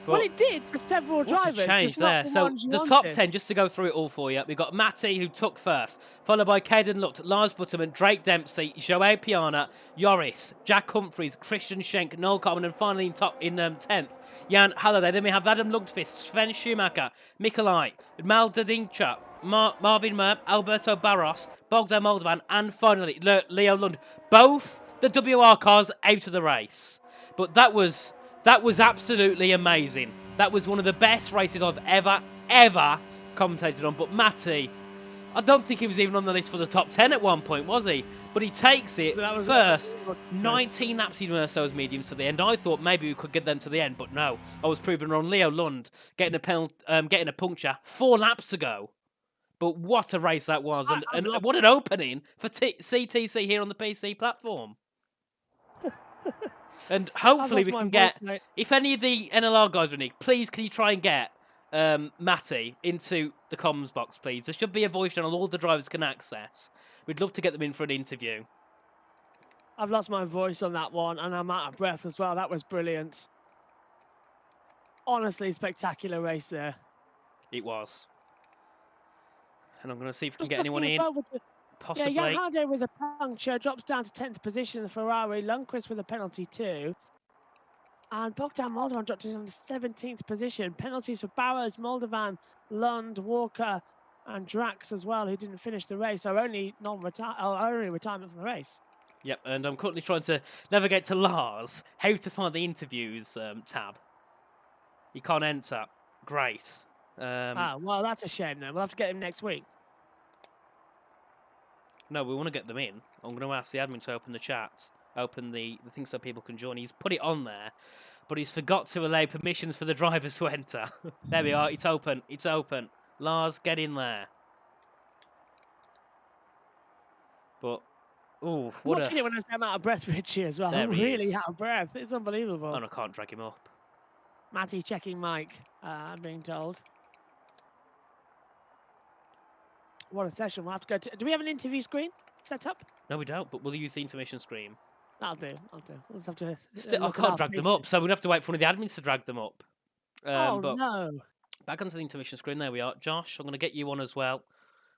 Well, it did for several drivers. What a change there. So the top 10, just to go through it all for you, we've got Matty, who took 1st, followed by Caden Lutt, Lars Butterman, Drake Dempsey, Joao Piana, Joris, Jack Humphreys, Christian Schenk, Noel Common, and finally in 10th, Jan Halliday. Then we have Adam Lundqvist, Sven Schumacher, Mikolai, Maldadincha, Marvin Merp, Alberto Barros, Bogdan Moldovan, and finally Leo Lund. Both the WR cars out of the race. But that was absolutely amazing. That was one of the best races I've ever commentated on. But Matty, I don't think he was even on the list for the top 10 at one point, was he? But he takes it first. 19 laps he nursed those mediums to the end. I thought maybe we could get them to the end, but no. I was proven wrong. Leo Lund getting a puncture 4 laps to go. But what a race that was, and what an opening for CTC here on the PC platform. And hopefully we can get, if any of the NLR guys are unique, please can you try and get Matty into the comms box, please. There should be a voice channel all the drivers can access. We'd love to get them in for an interview. I've lost my voice on that one, and I'm out of breath as well. That was brilliant. Honestly, spectacular race there. It was. And I'm going to see if we can get anyone in. Possibly. Yeah, Jan Halliday with a puncture drops down to 10th position in the Ferrari. Lundqvist with a penalty too. And Bogdan Moldovan dropped down to 17th position. Penalties for Barrows, Moldovan, Lund, Walker, and Drax as well, who didn't finish the race. So only retirement from the race. Yep, and I'm currently trying to navigate to Lars, how to find the interviews tab. You can't enter. Great. Well, that's a shame then. We'll have to get him next week. No, we want to get them in. I'm going to ask the admin to open the chat, open the thing so people can join. He's put it on there, but he's forgot to allow permissions for the drivers to enter. There we are. It's open. It's open. Lars, get in there. But Oh, I'm what not a... kidding when I say I'm out of breath, Richie, as well. There I'm he really is. out of breath. It's unbelievable. And I can't drag him up. Matty checking mic, I'm being told. What a session. We'll have to go to... Do we have an interview screen set up? No, we don't, but we'll use the intermission screen. I'll do. We'll just have to Still, I look at can't our drag them up, so faces. we'll have to wait for one of the admins to drag them up. Oh, But no. back onto the intermission screen, there we are. Josh, I'm going to get you on as well.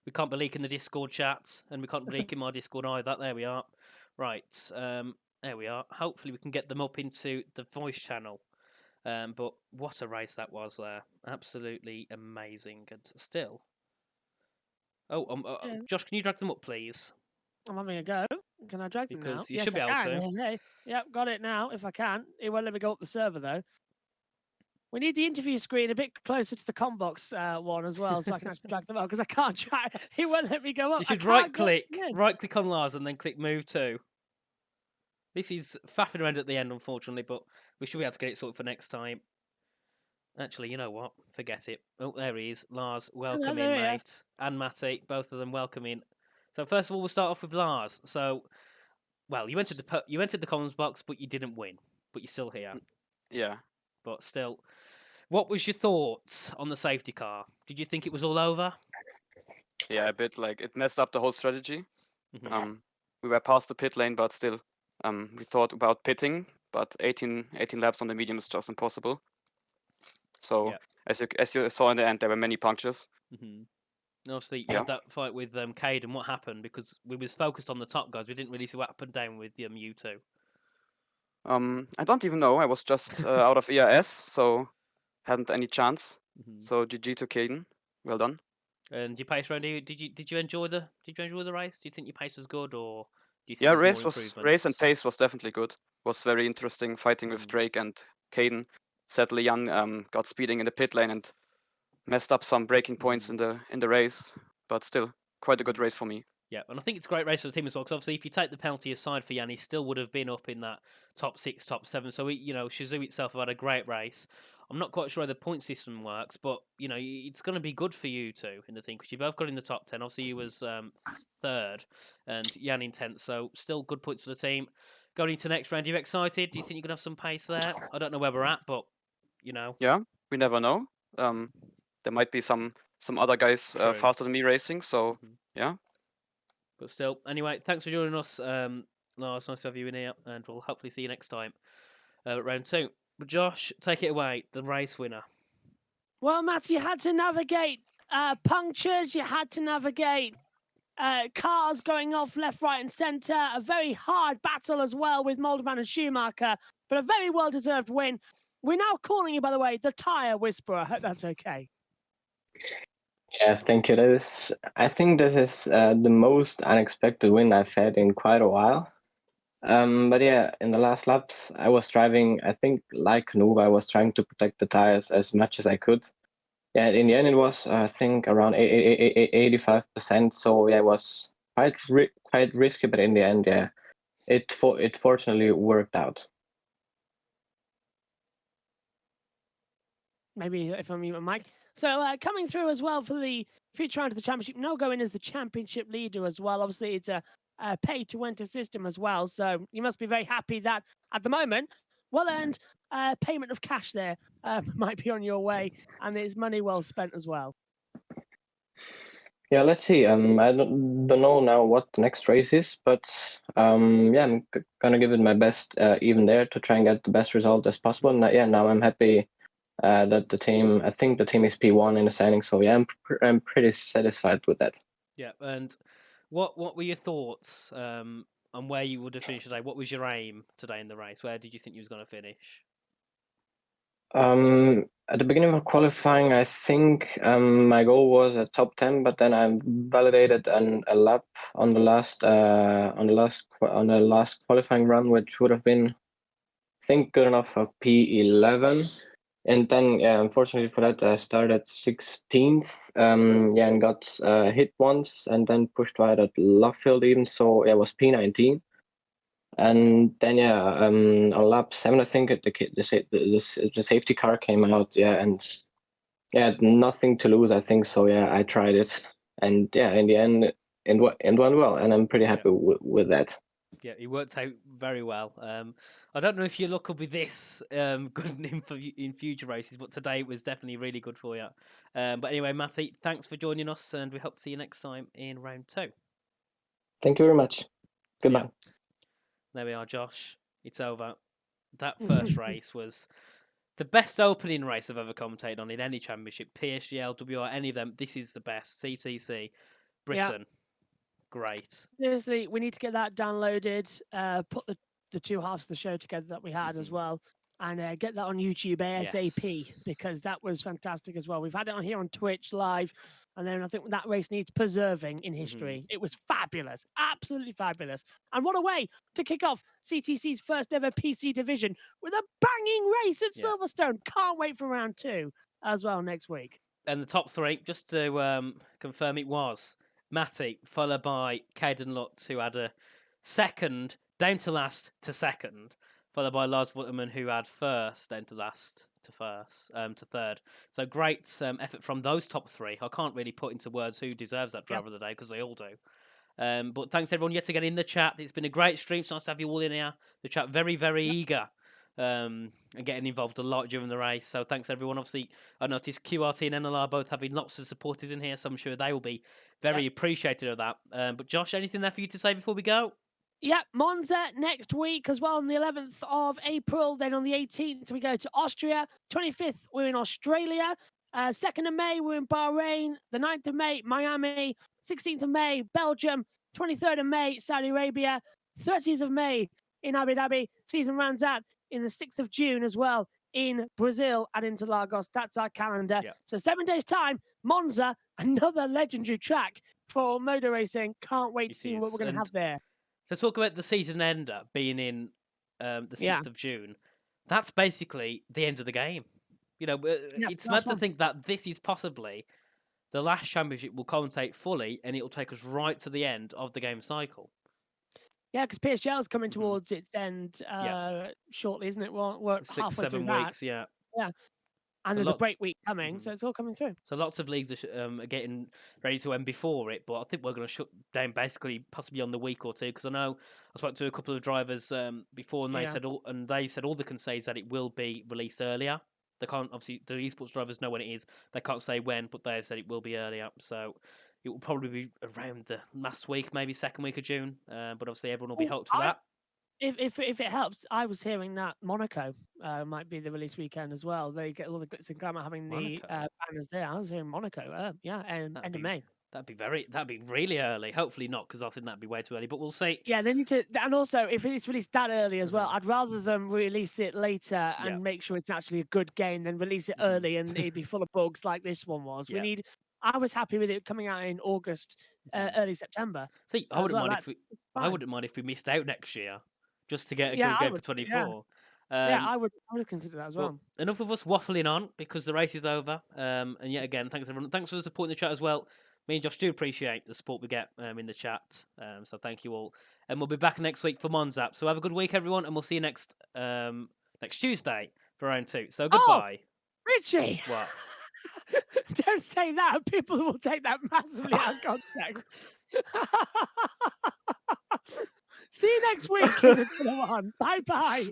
We can't be leaking the Discord chats, and we can't be leaking my Discord either. There we are. Right, there we are. Hopefully we can get them up into the voice channel. But what a race that was there. Absolutely amazing. And still... Oh, Yeah. Josh, can you drag them up, please? I'm having a go. Can I drag them now? Because you Yes, should be I able can. to. Hey. Yep, got it now, if I can. It won't let me go up the server, though. We need the interview screen a bit closer to the Combox one as well, so I can actually drag them up, because I can't drag... He won't let me go up. You should I can't right go click on Lars and then click move to. This is faffing around at the end, unfortunately, but we should be able to get it sorted for next time. Actually, you know what? Forget it. Oh, there he is. Lars, welcome in, there we are. mate. And Matty, both of them welcome in. So first of all, we'll start off with Lars. So, well, you entered the Commons box, but you didn't win. But you're still here. Yeah. But still, what was your thoughts on the safety car? Did you think it was all over? Yeah, a bit like it messed up the whole strategy. Mhm. We were past the pit lane, but still, we thought about pitting, but 18 laps on the medium is just impossible. So Yeah. as you saw in the end, there were many punctures. Mhm. And obviously, you Yeah. had that fight with Cade, and what happened? Because we was focused on the top guys, we didn't really see what happened down with you two. I don't even know. I was just out of ERS, so hadn't any chance. Mhm. So GG to Caden. Well done. And your pace, Randy, did you enjoy the race? Do you think your pace was good, or do you think Yeah, there's more race and improvements? pace was definitely good. Was very interesting fighting with Mm. Drake and Caden. Sadly, Jan got speeding in the pit lane and messed up some braking points in the race, but still quite a good race for me. Yeah, and I think it's a great race for the team as well. Because obviously, if you take the penalty aside for Jan, he still would have been up in that top 6, top 7. So Shazoo itself have had a great race. I'm not quite sure how the point system works, but it's going to be good for you two in the team because you both got in the top 10. Obviously, you was third, and Jan in 10th. So still good points for the team. Going into next round, are you excited? Do you think you're going to have some pace there? I don't know where we're at, but Yeah, we never know. There might be some other guys True. faster than me racing. So yeah. But still, anyway, thanks for joining us, Lars. Nice to have you in here, and we'll hopefully see you next time at round 2. But Josh, take it away, the race winner. Well, Matt, you had to navigate punctures, you had to navigate cars going off left, right, and centre. A very hard battle as well with Molderman and Schumacher, but a very well-deserved win. We're now calling you, by the way, the Tyre Whisperer. I hope that's okay. Yeah, thank you. I think this is the most unexpected win I've had in quite a while. But yeah, in the last laps, I was driving, I think, like Nuva, I was trying to protect the tires as much as I could. Yeah, in the end, it was, I think, around 85%. So yeah, it was quite risky, but in the end, yeah, it fortunately worked out. Maybe if I mute my mic. So coming through as well for the future round of the championship, no going as the championship leader as well. Obviously, it's a pay-to-enter system as well. So you must be very happy that at the moment, well-earned payment of cash there might be on your way, and it's money well spent as well. Yeah, let's see. I don't know now what the next race is, but yeah, I'm gonna give it my best even there to try and get the best result as possible. And yeah, now I'm happy that the team. I think the team is P1 in the standing, so yeah, I'm pretty satisfied with that. Yeah, and what were your thoughts on where you would have finished today? What was your aim today in the race? Where did you think you was going to finish? At the beginning of qualifying, I think my goal was a top 10, but then I validated a lap on the last qualifying run, which would have been, I think, good enough for P11. And then, yeah, unfortunately for that, I started 16th, yeah, and got hit once, and then pushed right at Luffield even, so yeah, it was P19. And then, yeah, on lap 7, I think the safety car came out, yeah, and yeah, nothing to lose, I think. So yeah, I tried it, and yeah, in the end, and went well, and I'm pretty happy with that. Yeah, it worked out very well. I don't know if your luck will be this good in future races, but today it was definitely really good for you. But anyway, Matty, thanks for joining us, and we hope to see you next time in round 2. Thank you very much. See ya. Goodbye. There we are, Josh. It's over. That first race was the best opening race I've ever commentated on in any championship. PSGL, WR, any of them. This is the best. CTC, Britain. Great. Seriously, we need to get that downloaded, put the two halves of the show together that we had as well, and get that on YouTube ASAP, because that was fantastic as well. We've had it on here on Twitch live, and then I think that race needs preserving in history. It was fabulous, absolutely fabulous. And what a way to kick off CTC's first ever PC division with a banging race at Silverstone. Can't wait for round 2 as well next week. And the top 3, just to confirm, it was Matty, followed by Caden Lutz, who had a second, down to last to second, followed by Lars Wutterman, who had first, down to last to third. So great effort from those top 3. I can't really put into words who deserves that driver of the day, because they all do. But thanks everyone yet again in the chat. It's been a great stream. It's nice to have you all in here. The chat very, very eager. And getting involved a lot during the race. So thanks everyone. Obviously, I noticed QRT and NLR both having lots of supporters in here, so I'm sure they will be very appreciative of that. But Josh, anything there for you to say before we go? Yeah, Monza next week as well on the 11th of April. Then on the 18th, we go to Austria. 25th, we're in Australia. 2nd of May, we're in Bahrain. The 9th of May, Miami. 16th of May, Belgium. 23rd of May, Saudi Arabia. 30th of May in Abu Dhabi. Season rounds out in the 6th of June as well in Brazil at Interlagos. That's our calendar. So 7 days' time, Monza, another legendary track for motor racing. Can't wait to see what we're going to have there. So talk about the season ender being in the 6th of June. That's basically the end of the game. You know, it's mad to think that this is possibly the last championship we'll commentate fully, and it'll take us right to the end of the game cycle. Yeah, because PSGL is coming towards its end shortly, isn't it? We're 6-7 weeks, yeah. And there's a break week coming, so it's all coming through. So lots of leagues are getting ready to end before it, but I think we're going to shut down basically possibly on the week or two, because I know I spoke to a couple of drivers before, and they said all they can say is that it will be released earlier. They can't, obviously, the esports drivers know when it is. They can't say when, but they have said it will be earlier. So it will probably be around the last week, maybe 2nd week of June. But obviously everyone will be helped for that. If it helps, I was hearing that Monaco might be the release weekend as well. They get all the glitz and glamour having the banners there. I was hearing Monaco, end of May. That'd be really early. Hopefully not, because I think that'd be way too early. But we'll see. Yeah, they need to, and also if it's released that early as well, I'd rather them release it later and make sure it's actually a good game than release it early and it'd be full of bugs like this one was. I was happy with it coming out in August, early September. See, I wouldn't mind if we missed out next year, just to get a good game for 24. I would consider that as well. Enough of us waffling on, because the race is over. And yet again, thanks everyone. Thanks for the support in the chat as well. Me and Josh do appreciate the support we get in the chat. So thank you all. And we'll be back next week for Monza. So have a good week, everyone, and we'll see you next Tuesday for round 2. So goodbye. Oh, Richie! What? Don't say that. People will take that massively out of context. See you next week. Bye bye.